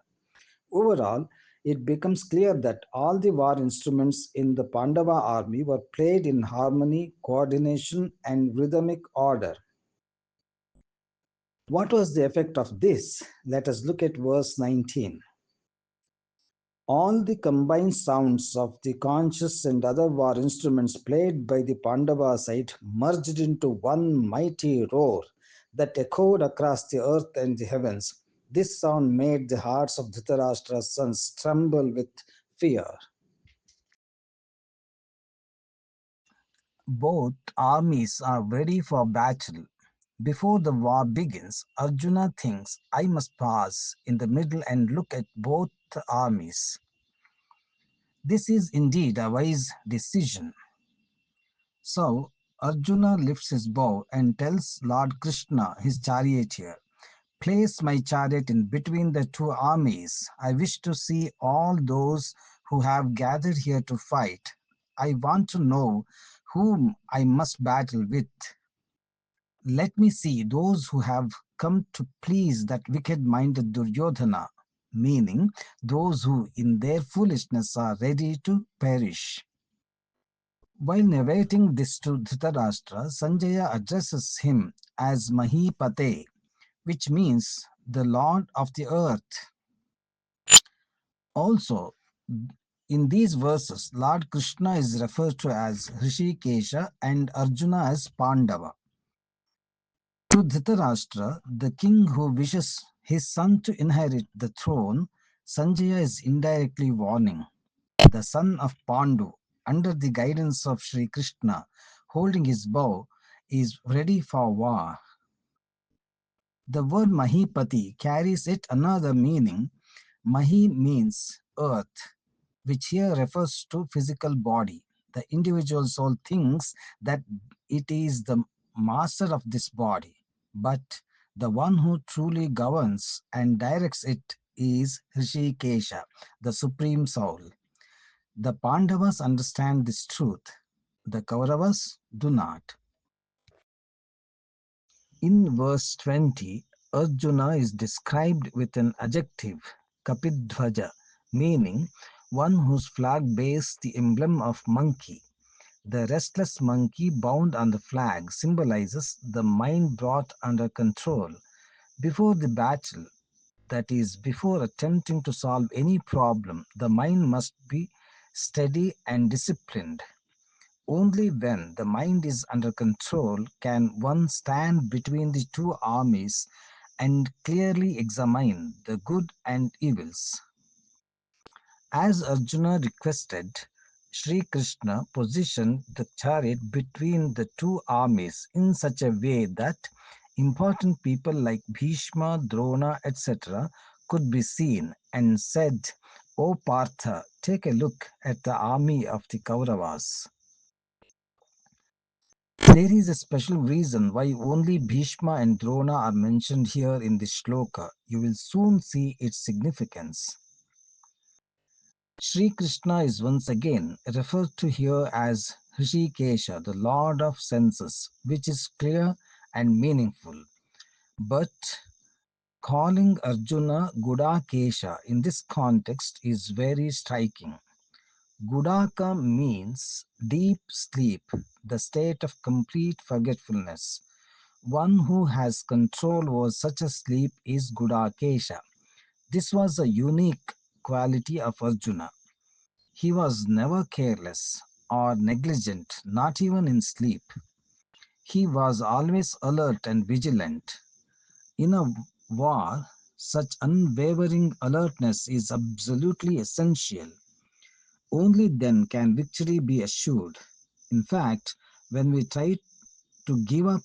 Overall, it becomes clear that all the war instruments in the Pandava army were played in harmony, coordination, and rhythmic order. What was the effect of this? Let us look at verse 19. All the combined sounds of the conches and other war instruments played by the Pandava side merged into one mighty roar that echoed across the earth and the heavens. This sound made the hearts of Dhritarashtra's sons tremble with fear. Both armies are ready for battle. Before the war begins, Arjuna thinks, I must pause in the middle and look at both armies. This is indeed a wise decision. So Arjuna lifts his bow and tells Lord Krishna, his charioteer, place my chariot in between the two armies. I wish to see all those who have gathered here to fight. I want to know whom I must battle with. Let me see those who have come to please that wicked minded Duryodhana, meaning those who in their foolishness are ready to perish. While narrating this to Dhritarashtra, Sanjaya addresses him as Mahipate, which means the Lord of the earth. Also, in these verses, Lord Krishna is referred to as Hrishikesha and Arjuna as Pandava. To Dhritarashtra, the king who wishes his son to inherit the throne, Sanjaya is indirectly warning. The son of Pandu, under the guidance of Sri Krishna, holding his bow, is ready for war. The word Mahipati carries yet another meaning. Mahi means earth, which here refers to physical body. The individual soul thinks that it is the master of this body, but the one who truly governs and directs it is Hrishikesha, the supreme soul. The Pandavas understand this truth, the Kauravas do not. In verse 20, Arjuna is described with an adjective, Kapidhvaja, meaning one whose flag bears the emblem of monkey. The restless monkey bound on the flag symbolizes the mind brought under control. Before the battle, that is, before attempting to solve any problem, the mind must be steady and disciplined. Only when the mind is under control can one stand between the two armies and clearly examine the good and evils. As Arjuna requested, Sri Krishna positioned the chariot between the two armies in such a way that important people like Bhishma, Drona, etc. could be seen, and said, O Partha, take a look at the army of the Kauravas. There is a special reason why only Bhishma and Drona are mentioned here in this shloka. You will soon see its significance. Sri Krishna is once again referred to here as Hrishikesha, the Lord of senses, which is clear and meaningful. But calling Arjuna Gudakesha in this context is very striking. Gudaka means deep sleep, the state of complete forgetfulness. One who has control over such a sleep is Gudakesha. This was a unique quality of Arjuna. He was never careless or negligent, not even in sleep. He was always alert and vigilant. In a war, such unwavering alertness is absolutely essential. Only then can victory be assured. In fact, when we try to give up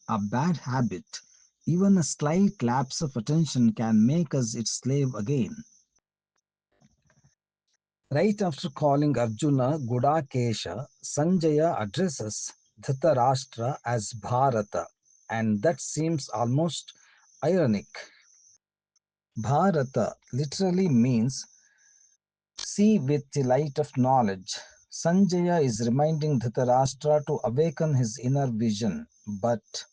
a bad habit, even a slight lapse of attention can make us its slave again. Right after calling Arjuna Gudakesha, Sanjaya addresses Dhritarashtra as Bharata, and that seems almost ironic. Bharata literally means see with the light of knowledge. Sanjaya is reminding Dhritarashtra to awaken his inner vision, but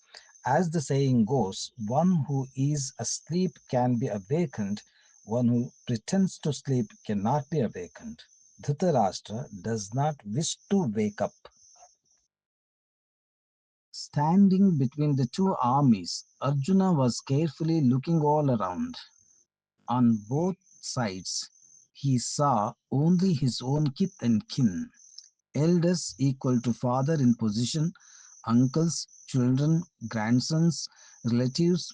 as the saying goes, one who is asleep can be awakened, one who pretends to sleep cannot be awakened. Dhritarashtra does not wish to wake up. Standing between the two armies, Arjuna was carefully looking all around. On both sides, he saw only his own kith and kin, elders equal to father in position, uncles, children, grandsons, relatives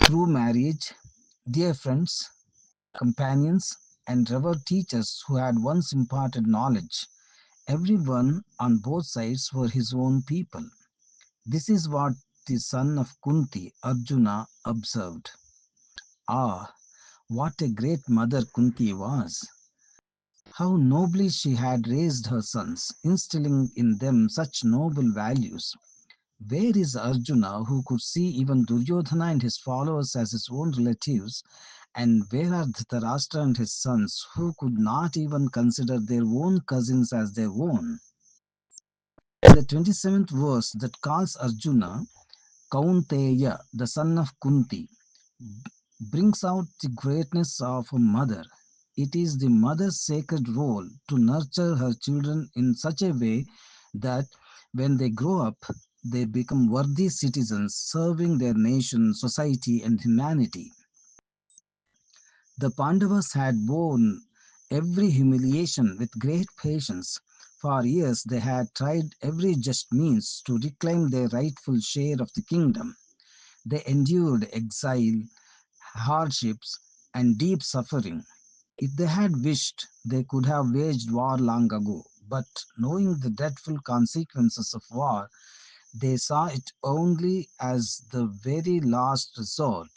through marriage, dear friends, companions, and revered teachers who had once imparted knowledge. Everyone on both sides were his own people. This is what the son of Kunti, Arjuna, observed. Ah, what a great mother Kunti was! How nobly she had raised her sons, instilling in them such noble values. Where is Arjuna, who could see even Duryodhana and his followers as his own relatives? And where are Dhritarashtra and his sons, who could not even consider their own cousins as their own? The 27th verse that calls Arjuna Kaunteya, the son of Kunti, brings out the greatness of a mother. It is the mother's sacred role to nurture her children in such a way that when they grow up, they become worthy citizens serving their nation, society, and humanity. The Pandavas had borne every humiliation with great patience. For years, they had tried every just means to reclaim their rightful share of the kingdom. They endured exile, hardships, and deep suffering. If they had wished, they could have waged war long ago, but knowing the dreadful consequences of war, they saw it only as the very last resort.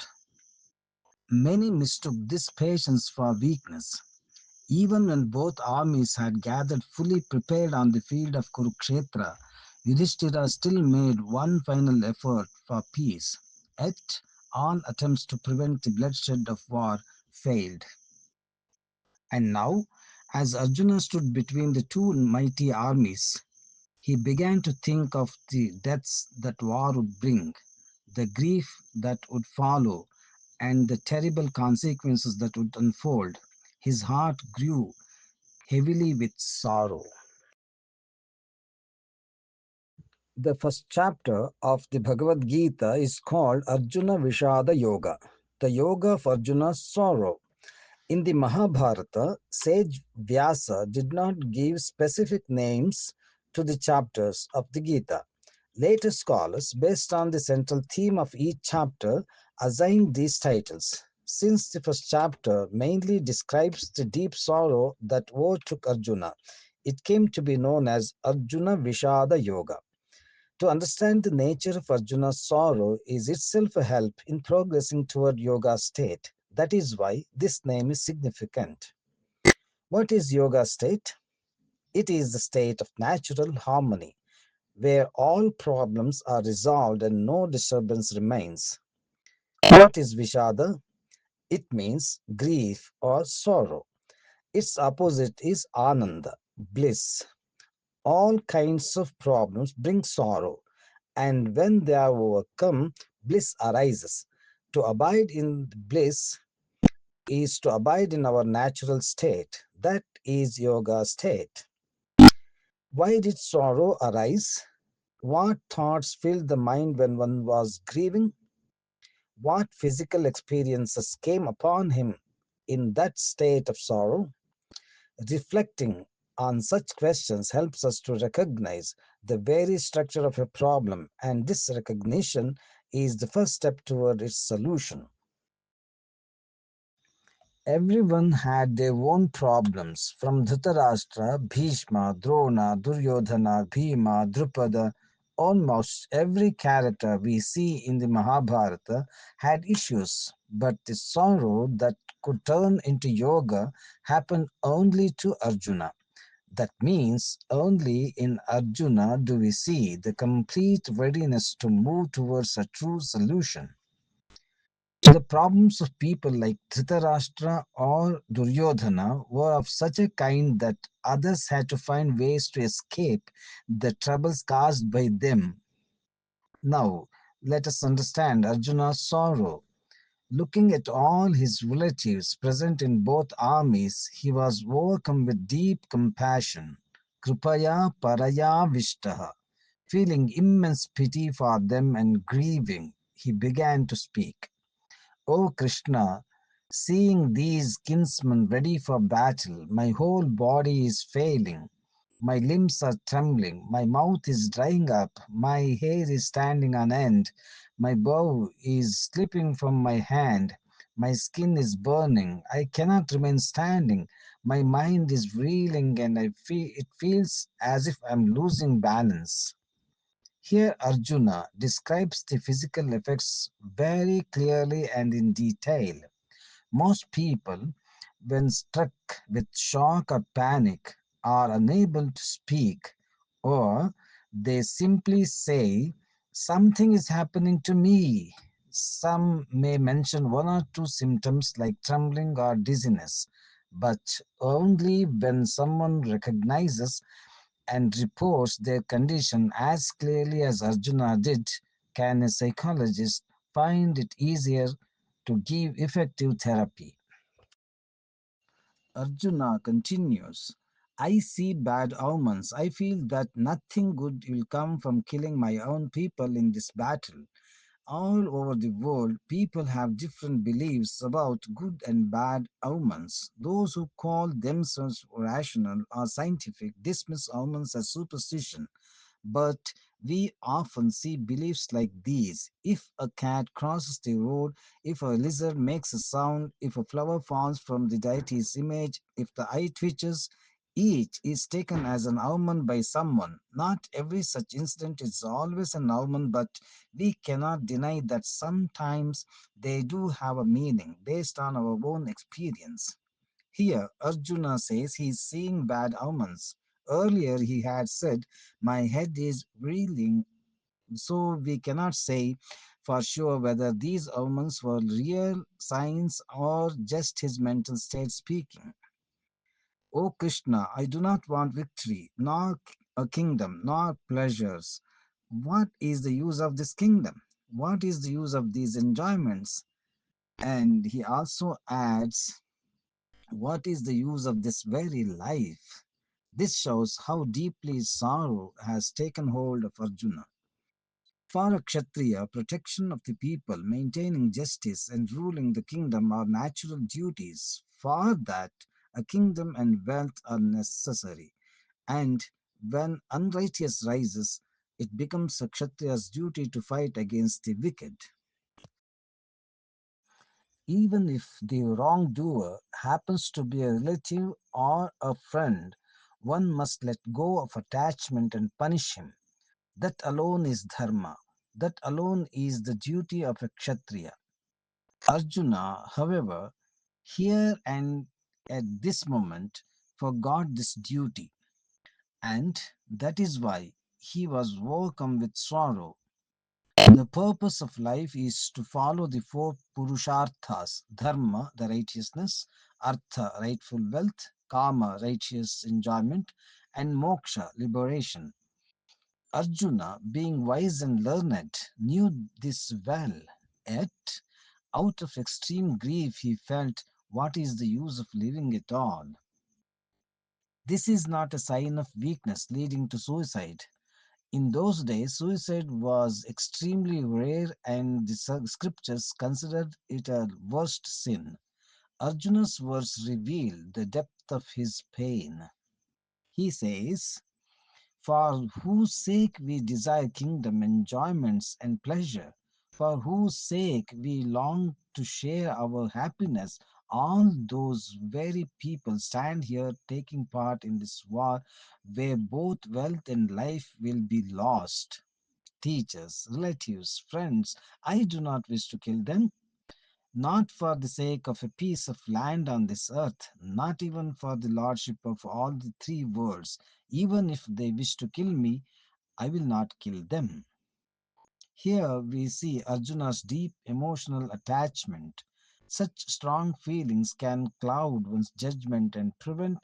Many mistook this patience for weakness. Even when both armies had gathered fully prepared on the field of Kurukshetra, Yudhishthira still made one final effort for peace. Yet, all attempts to prevent the bloodshed of war failed. And now, as Arjuna stood between the two mighty armies, he began to think of the deaths that war would bring, the grief that would follow, and the terrible consequences that would unfold. His heart grew heavily with sorrow. The first chapter of the Bhagavad Gita is called Arjuna Vishada Yoga, the yoga of Arjuna's sorrow. In the Mahabharata, sage Vyasa did not give specific names to the chapters of the Gita. Later scholars, based on the central theme of each chapter, assigned these titles. Since the first chapter mainly describes the deep sorrow that overtook Arjuna, it came to be known as Arjuna Vishada Yoga. To understand the nature of Arjuna's sorrow is itself a help in progressing toward yoga state. That is why this name is significant. What is yoga state? It is the state of natural harmony, where all problems are resolved and no disturbance remains. What is Vishada? It means grief or sorrow. Its opposite is Ananda, bliss. All kinds of problems bring sorrow, and when they are overcome, bliss arises. To abide in bliss is to abide in our natural state. That is yoga state. Why did sorrow arise? What thoughts filled the mind when one was grieving? What physical experiences came upon him in that state of sorrow? Reflecting on such questions helps us to recognize the very structure of a problem, and this recognition is the first step toward its solution. Everyone had their own problems, from Dhritarashtra, Bhishma, Drona, Duryodhana, Bhima, Drupada. Almost every character we see in the Mahabharata had issues, but the sorrow that could turn into yoga happened only to Arjuna. That means only in Arjuna do we see the complete readiness to move towards a true solution. The problems of people like Dhritarashtra or Duryodhana were of such a kind that others had to find ways to escape the troubles caused by them. Now, let us understand Arjuna's sorrow. Looking at all his relatives present in both armies, he was overcome with deep compassion. Kripaya paraya vishtaha. Feeling immense pity for them and grieving, he began to speak. O Krishna, seeing these kinsmen ready for battle, my whole body is failing. My limbs are trembling, my mouth is drying up, my hair is standing on end, my bow is slipping from my hand, my skin is burning, I cannot remain standing, my mind is reeling, and it feels as if I'm losing balance. Here Arjuna describes the physical effects very clearly and in detail. Most people, when struck with shock or panic, are unable to speak, or they simply say, "Something is happening to me." Some may mention one or two symptoms like trembling or dizziness, but only when someone recognizes and reports their condition as clearly as Arjuna did can a psychologist find it easier to give effective therapy. Arjuna continues, I see bad omens. I feel that nothing good will come from killing my own people in this battle. All over the world, people have different beliefs about good and bad omens. Those who call themselves rational or scientific dismiss omens as superstition. But we often see beliefs like these. If a cat crosses the road, if a lizard makes a sound, if a flower falls from the deity's image, if the eye twitches, each is taken as an omen by someone. Not every such incident is always an omen, but we cannot deny that sometimes they do have a meaning based on our own experience. Here, Arjuna says he is seeing bad omens. Earlier, he had said, my head is reeling, so we cannot say for sure whether these omens were real signs or just his mental state speaking. O Krishna, I do not want victory, nor a kingdom, nor pleasures. What is the use of this kingdom? What is the use of these enjoyments? And he also adds, what is the use of this very life? This shows how deeply sorrow has taken hold of Arjuna. For a Kshatriya, protection of the people, maintaining justice, and ruling the kingdom are natural duties. For that, a kingdom and wealth are necessary. And when unrighteous rises, it becomes a Kshatriya's duty to fight against the wicked. Even if the wrongdoer happens to be a relative or a friend, one must let go of attachment and punish him. That alone is dharma. That alone is the duty of a Kshatriya. Arjuna, however, here and at this moment forgot this duty, and that is why he was overcome with sorrow. The purpose of life is to follow the four purusharthas: dharma, the righteousness; artha, rightful wealth; kama, righteous enjoyment; and moksha, liberation. Arjuna, being wise and learned, knew this well. Yet, out of extreme grief, he felt, what is the use of living at all? This is not a sign of weakness leading to suicide. In those days, suicide was extremely rare, and the scriptures considered it a worst sin. Arjuna's words reveal the depth of his pain. He says, for whose sake we desire kingdom, enjoyments, and pleasure, for whose sake we long to share our happiness, all those very people stand here taking part in this war where both wealth and life will be lost. Teachers, relatives, friends, I do not wish to kill them, not for the sake of a piece of land on this earth, not even for the lordship of all the three worlds. Even if they wish to kill me, I will not kill them. Here we see Arjuna's deep emotional attachment. Such strong feelings can cloud one's judgment and prevent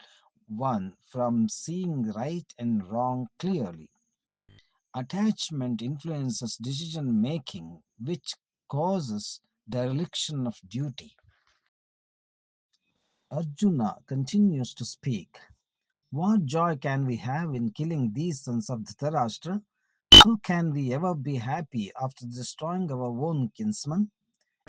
one from seeing right and wrong clearly. Attachment influences decision making, which causes dereliction of duty. Arjuna continues to speak. What joy can we have in killing these sons of Dhritarashtra? How can we ever be happy after destroying our own kinsmen?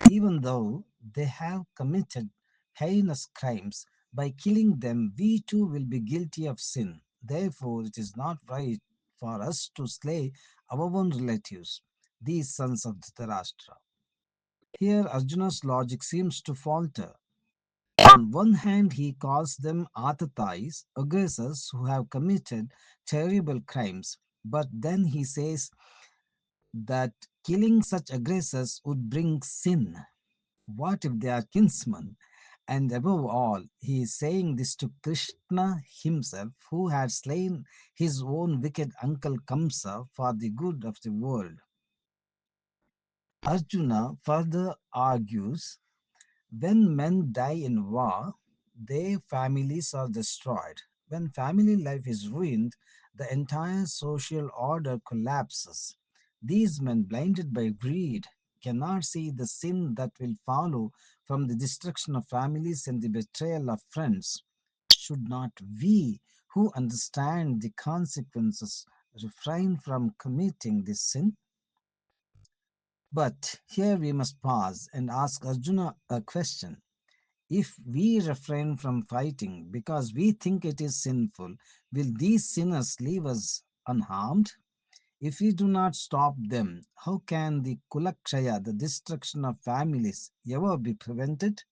Even though they have committed heinous crimes, by killing them, we too will be guilty of sin. Therefore, it is not right for us to slay our own relatives, these sons of Dhritarashtra. Here, Arjuna's logic seems to falter. On one hand, he calls them atatais, aggressors who have committed terrible crimes. But then he says that killing such aggressors would bring sin. What if they are kinsmen? And above all, he is saying this to Krishna himself, who had slain his own wicked uncle Kamsa for the good of the world. Arjuna further argues, when men die in war, their families are destroyed. When family life is ruined, the entire social order collapses. These men, blinded by greed, cannot see the sin that will follow from the destruction of families and the betrayal of friends. Should not we, who understand the consequences, refrain from committing this sin? But here we must pause and ask Arjuna a question. If we refrain from fighting because we think it is sinful, will these sinners leave us unharmed? If we do not stop them, how can the Kulakshaya, the destruction of families, ever be prevented?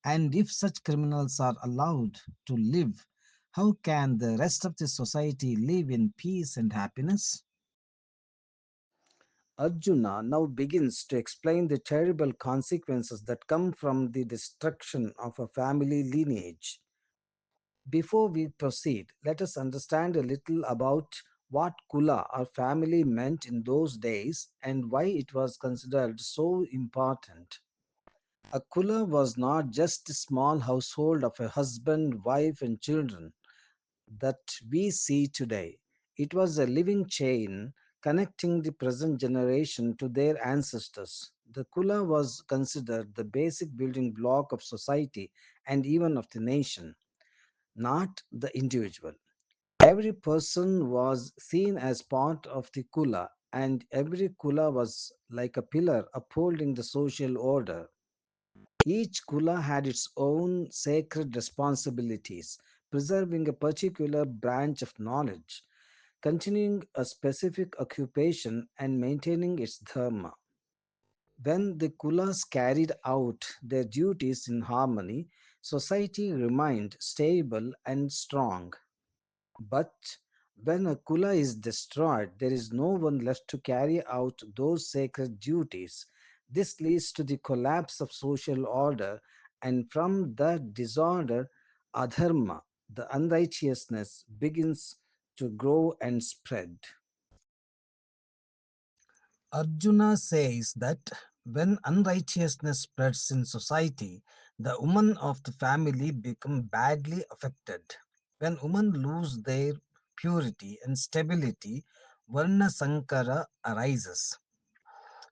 And if such criminals are allowed to live, how can the rest of the society live in peace and happiness? Arjuna now begins to explain the terrible consequences that come from the destruction of a family lineage. Before we proceed, let us understand a little about what Kula or family meant in those days and why it was considered so important. A Kula was not just a small household of a husband, wife, and children that we see today. It was a living chain connecting the present generation to their ancestors. The Kula was considered the basic building block of society and even of the nation, not the individual. Every person was seen as part of the Kula, and every Kula was like a pillar upholding the social order. Each Kula had its own sacred responsibilities, preserving a particular branch of knowledge, continuing a specific occupation, and maintaining its dharma. When the Kulas carried out their duties in harmony, society remained stable and strong. But when a Kula is destroyed, there is no one left to carry out those sacred duties. This leads to the collapse of social order, and from that disorder, adharma, the unrighteousness, begins to grow and spread. Arjuna says that when unrighteousness spreads in society, the women of the family become badly affected. When women lose their purity and stability, Varna Sankara arises.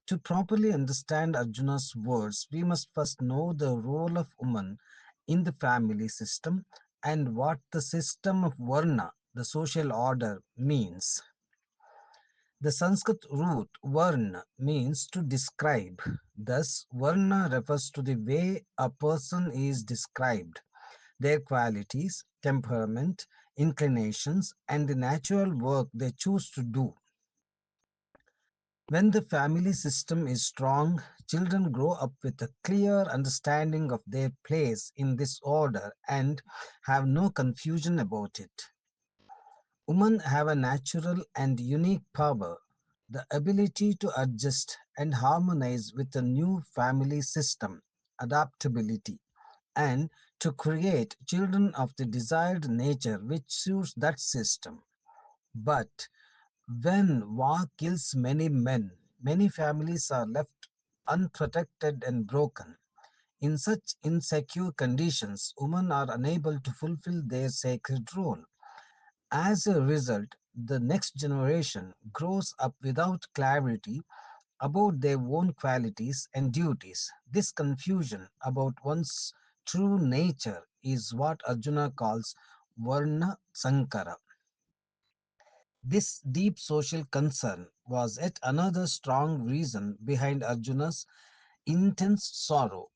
To properly understand Arjuna's words, we must first know the role of woman in the family system and what the system of Varna, the social order, means. The Sanskrit root varna means to describe. Thus, varna refers to the way a person is described, their qualities, temperament, inclinations, and the natural work they choose to do. When the family system is strong, children grow up with a clear understanding of their place in this order and have no confusion about it. Women have a natural and unique power, the ability to adjust and harmonize with a new family system, adaptability, and to create children of the desired nature which suits that system. But when war kills many men, many families are left unprotected and broken. In such insecure conditions, women are unable to fulfill their sacred role. As a result, the next generation grows up without clarity about their own qualities and duties. This confusion about one's true nature is what Arjuna calls Varna Sankara. This deep social concern was yet another strong reason behind Arjuna's intense sorrow.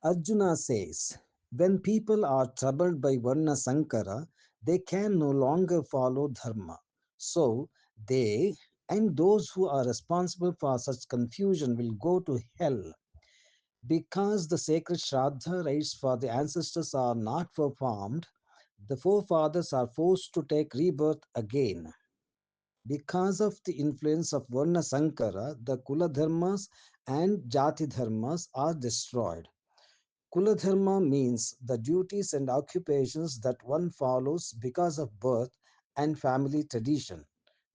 Arjuna says, when people are troubled by Varna Sankara, they can no longer follow Dharma. So, they and those who are responsible for such confusion will go to hell. Because the sacred Shraddha rites for the ancestors are not performed, the forefathers are forced to take rebirth again. Because of the influence of Varna Sankara, the Kula Dharmas and Jati Dharmas are destroyed. Kuladharma means the duties and occupations that one follows because of birth and family tradition.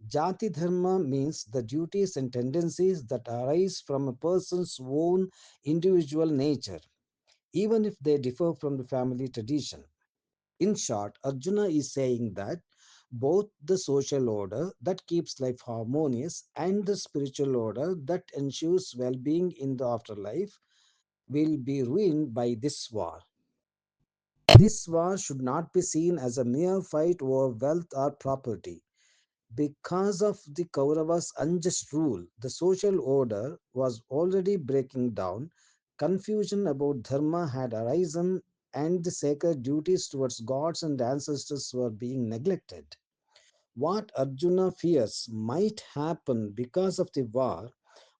Jati Dharma means the duties and tendencies that arise from a person's own individual nature, even if they differ from the family tradition. In short, Arjuna is saying that both the social order that keeps life harmonious and the spiritual order that ensures well being in the afterlife will be ruined by this war. This war should not be seen as a mere fight over wealth or property. Because of the Kauravas' unjust rule, the social order was already breaking down, confusion about dharma had arisen, and the sacred duties towards gods and ancestors were being neglected. What Arjuna fears might happen because of the war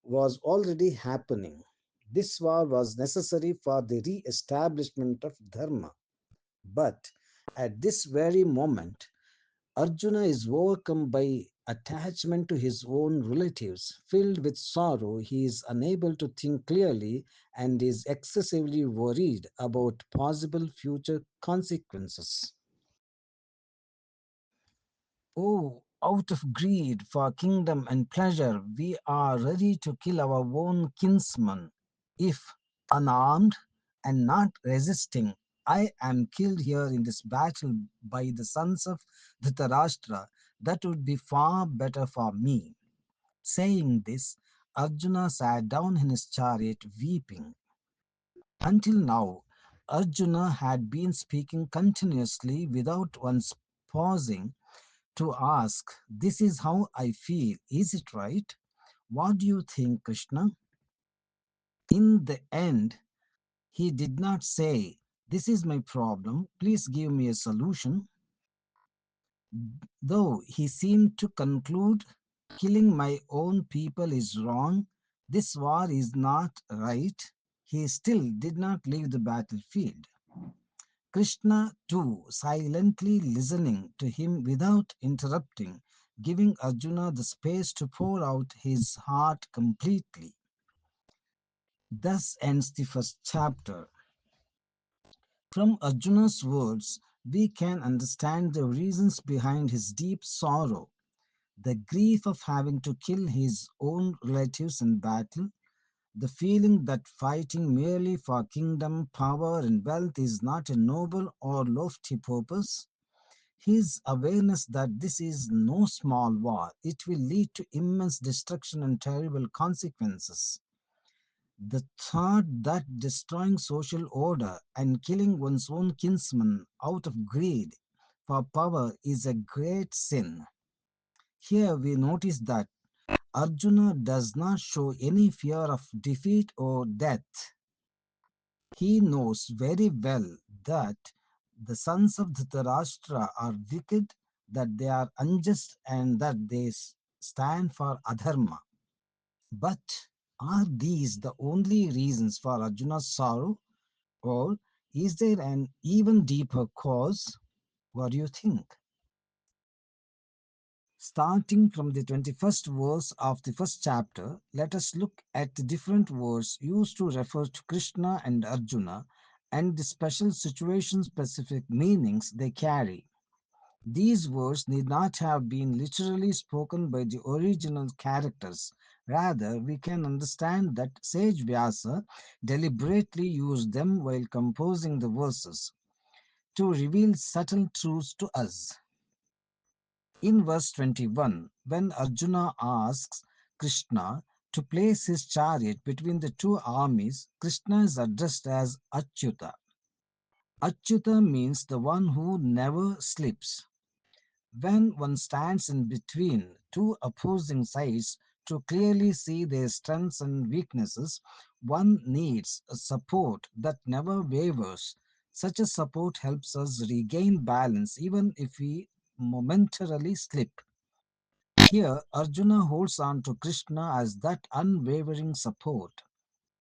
was already happening. This war was necessary for the re establishment of Dharma. But at this very moment, Arjuna is overcome by attachment to his own relatives. Filled with sorrow, he is unable to think clearly and is excessively worried about possible future consequences. Oh, out of greed for kingdom and pleasure, we are ready to kill our own kinsman. If, unarmed and not resisting, I am killed here in this battle by the sons of Dhritarashtra, that would be far better for me. Saying this, Arjuna sat down in his chariot weeping. Until now, Arjuna had been speaking continuously without once pausing to ask, "This is how I feel, is it right? What do you think, Krishna?" In the end, he did not say, "This is my problem, please give me a solution." Though he seemed to conclude, "Killing my own people is wrong, this war is not right," he still did not leave the battlefield. Krishna, too, silently listening to him without interrupting, giving Arjuna the space to pour out his heart completely. Thus ends the first chapter. From Arjuna's words, we can understand the reasons behind his deep sorrow, the grief of having to kill his own relatives in battle, the feeling that fighting merely for kingdom, power, and wealth is not a noble or lofty purpose. His awareness that this is no small war, it will lead to immense destruction and terrible consequences. The thought that destroying social order and killing one's own kinsman out of greed for power is a great sin. Here we notice that Arjuna does not show any fear of defeat or death. He knows very well that the sons of Dhritarashtra are wicked, that they are unjust, and that they stand for adharma. But are these the only reasons for Arjuna's sorrow, or is there an even deeper cause? What do you think? Starting from the 21st verse of the first chapter, let us look at the different words used to refer to Krishna and Arjuna and the special situation specific meanings they carry. These words need not have been literally spoken by the original characters. Rather, we can understand that sage Vyasa deliberately used them while composing the verses to reveal subtle truths to us. In verse 21, when Arjuna asks Krishna to place his chariot between the two armies, Krishna is addressed as Achyuta. Achyuta means the one who never sleeps. When one stands in between two opposing sides to clearly see their strengths and weaknesses, one needs a support that never wavers. Such a support helps us regain balance even if we momentarily slip. Here, Arjuna holds on to Krishna as that unwavering support.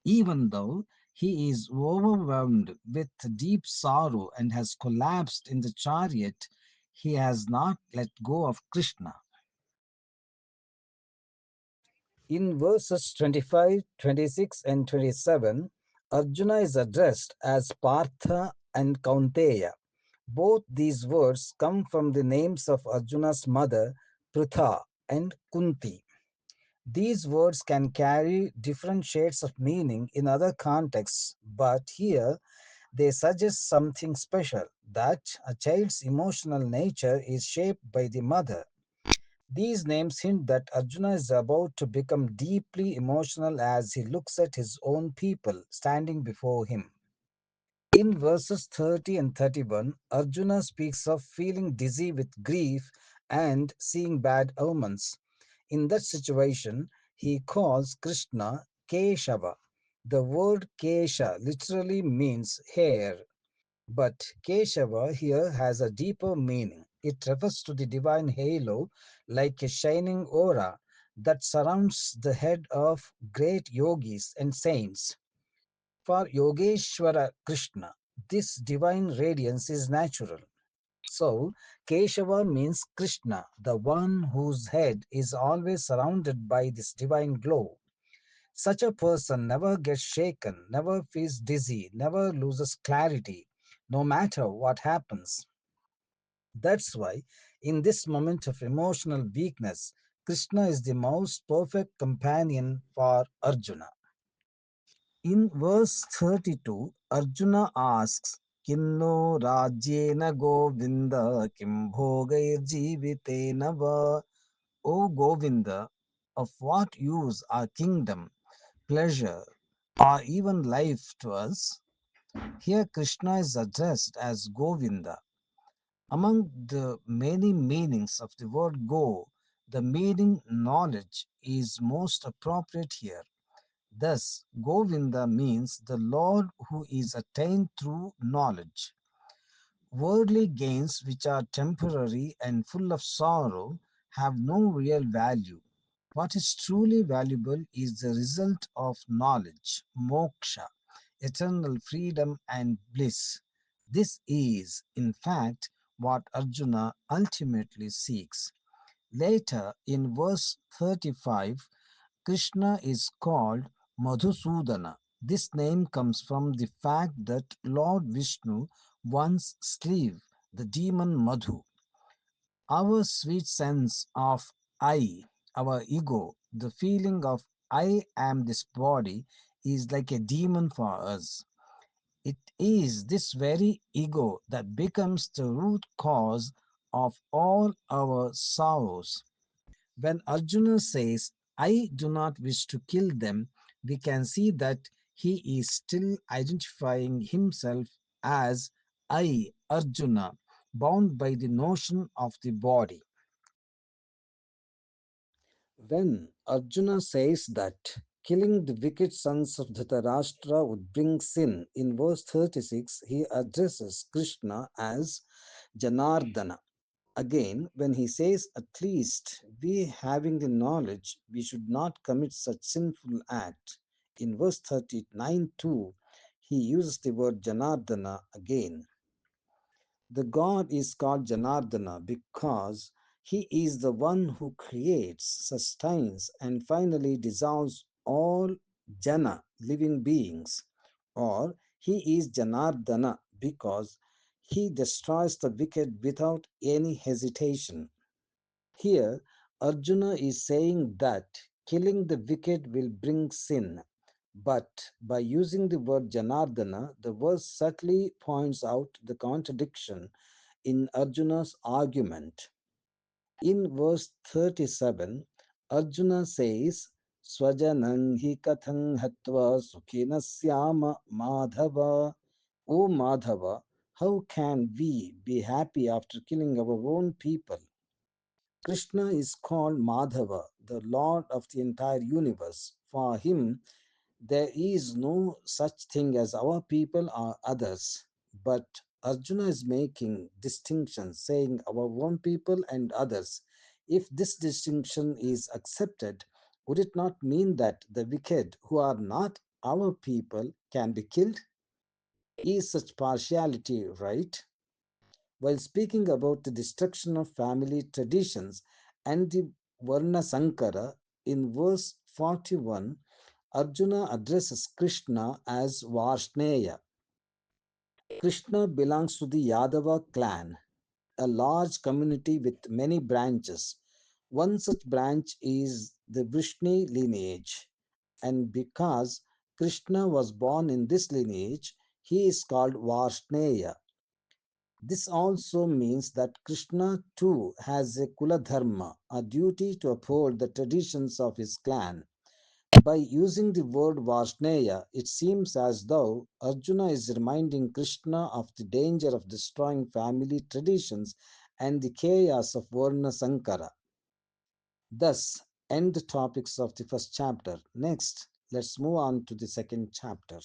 Even though he is overwhelmed with deep sorrow and has collapsed in the chariot, he has not let go of Krishna. In verses 25, 26, and 27, Arjuna is addressed as Partha and Kaunteya. Both these words come from the names of Arjuna's mother, Pritha and Kunti. These words can carry different shades of meaning in other contexts, but here they suggest something special, that a child's emotional nature is shaped by the mother. These names hint that Arjuna is about to become deeply emotional as he looks at his own people standing before him. In verses 30 and 31, Arjuna speaks of feeling dizzy with grief and seeing bad omens. In that situation, he calls Krishna Keshava. The word Kesha literally means hair, but Keshava here has a deeper meaning. It refers to the divine halo like a shining aura that surrounds the head of great yogis and saints. For Yogeshwara Krishna, this divine radiance is natural. So, Keshava means Krishna, the one whose head is always surrounded by this divine glow. Such a person never gets shaken, never feels dizzy, never loses clarity, no matter what happens. That's why, in this moment of emotional weakness, Krishna is the most perfect companion for Arjuna. In verse 32, Arjuna asks, Kinno Rajyena Govinda Kim Bhogair Jivitena Va. O Govinda, of what use are kingdom, pleasure, or even life to us? Here Krishna is addressed as Govinda. Among the many meanings of the word go, the meaning knowledge is most appropriate here. Thus, Govinda means the Lord who is attained through knowledge. Worldly gains, which are temporary and full of sorrow, have no real value. What is truly valuable is the result of knowledge, moksha, eternal freedom and bliss. This is, in fact, what Arjuna ultimately seeks. Later, in verse 35, Krishna is called Madhusudana. This name comes from the fact that Lord Vishnu once slew the demon Madhu. Our sweet sense of I, our ego, the feeling of I am this body is like a demon for us. It is this very ego that becomes the root cause of all our sorrows. When Arjuna says, I do not wish to kill them, we can see that he is still identifying himself as I, Arjuna, bound by the notion of the body. When Arjuna says that killing the wicked sons of Dhritarashtra would bring sin, in verse 36 he addresses Krishna as Janardana. Again, when he says, at least we having the knowledge, we should not commit such sinful act. In verse 39 too, he uses the word Janardana again. The god is called Janardana because he is the one who creates, sustains, and finally dissolves all Jana, living beings. Or he is Janardana because he destroys the wicked without any hesitation. Here, Arjuna is saying that killing the wicked will bring sin. But by using the word Janardana, the verse subtly points out the contradiction in Arjuna's argument. In verse 37, Arjuna says, Swajanang hi kathang hatva sukhina syama madhava. O Madhava, how can we be happy after killing our own people? Krishna is called Madhava, the Lord of the entire universe. For him, there is no such thing as our people or others. But Arjuna is making distinctions, saying our own people and others. If this distinction is accepted, would it not mean that the wicked who are not our people can be killed? Is such partiality right? While speaking about the destruction of family traditions and the Varna Sankara, in verse 41, Arjuna addresses Krishna as Varshneya. Krishna belongs to the Yadava clan, a large community with many branches. One such branch is the Vrishni lineage, and because Krishna was born in this lineage, he is called Varshneya. This also means that Krishna too has a Kula Dharma, a duty to uphold the traditions of his clan. By using the word Varsneya, it seems as though Arjuna is reminding Krishna of the danger of destroying family traditions and the chaos of Varna Sankara. Thus, end the topics of the first chapter. Next, let's move on to the second chapter.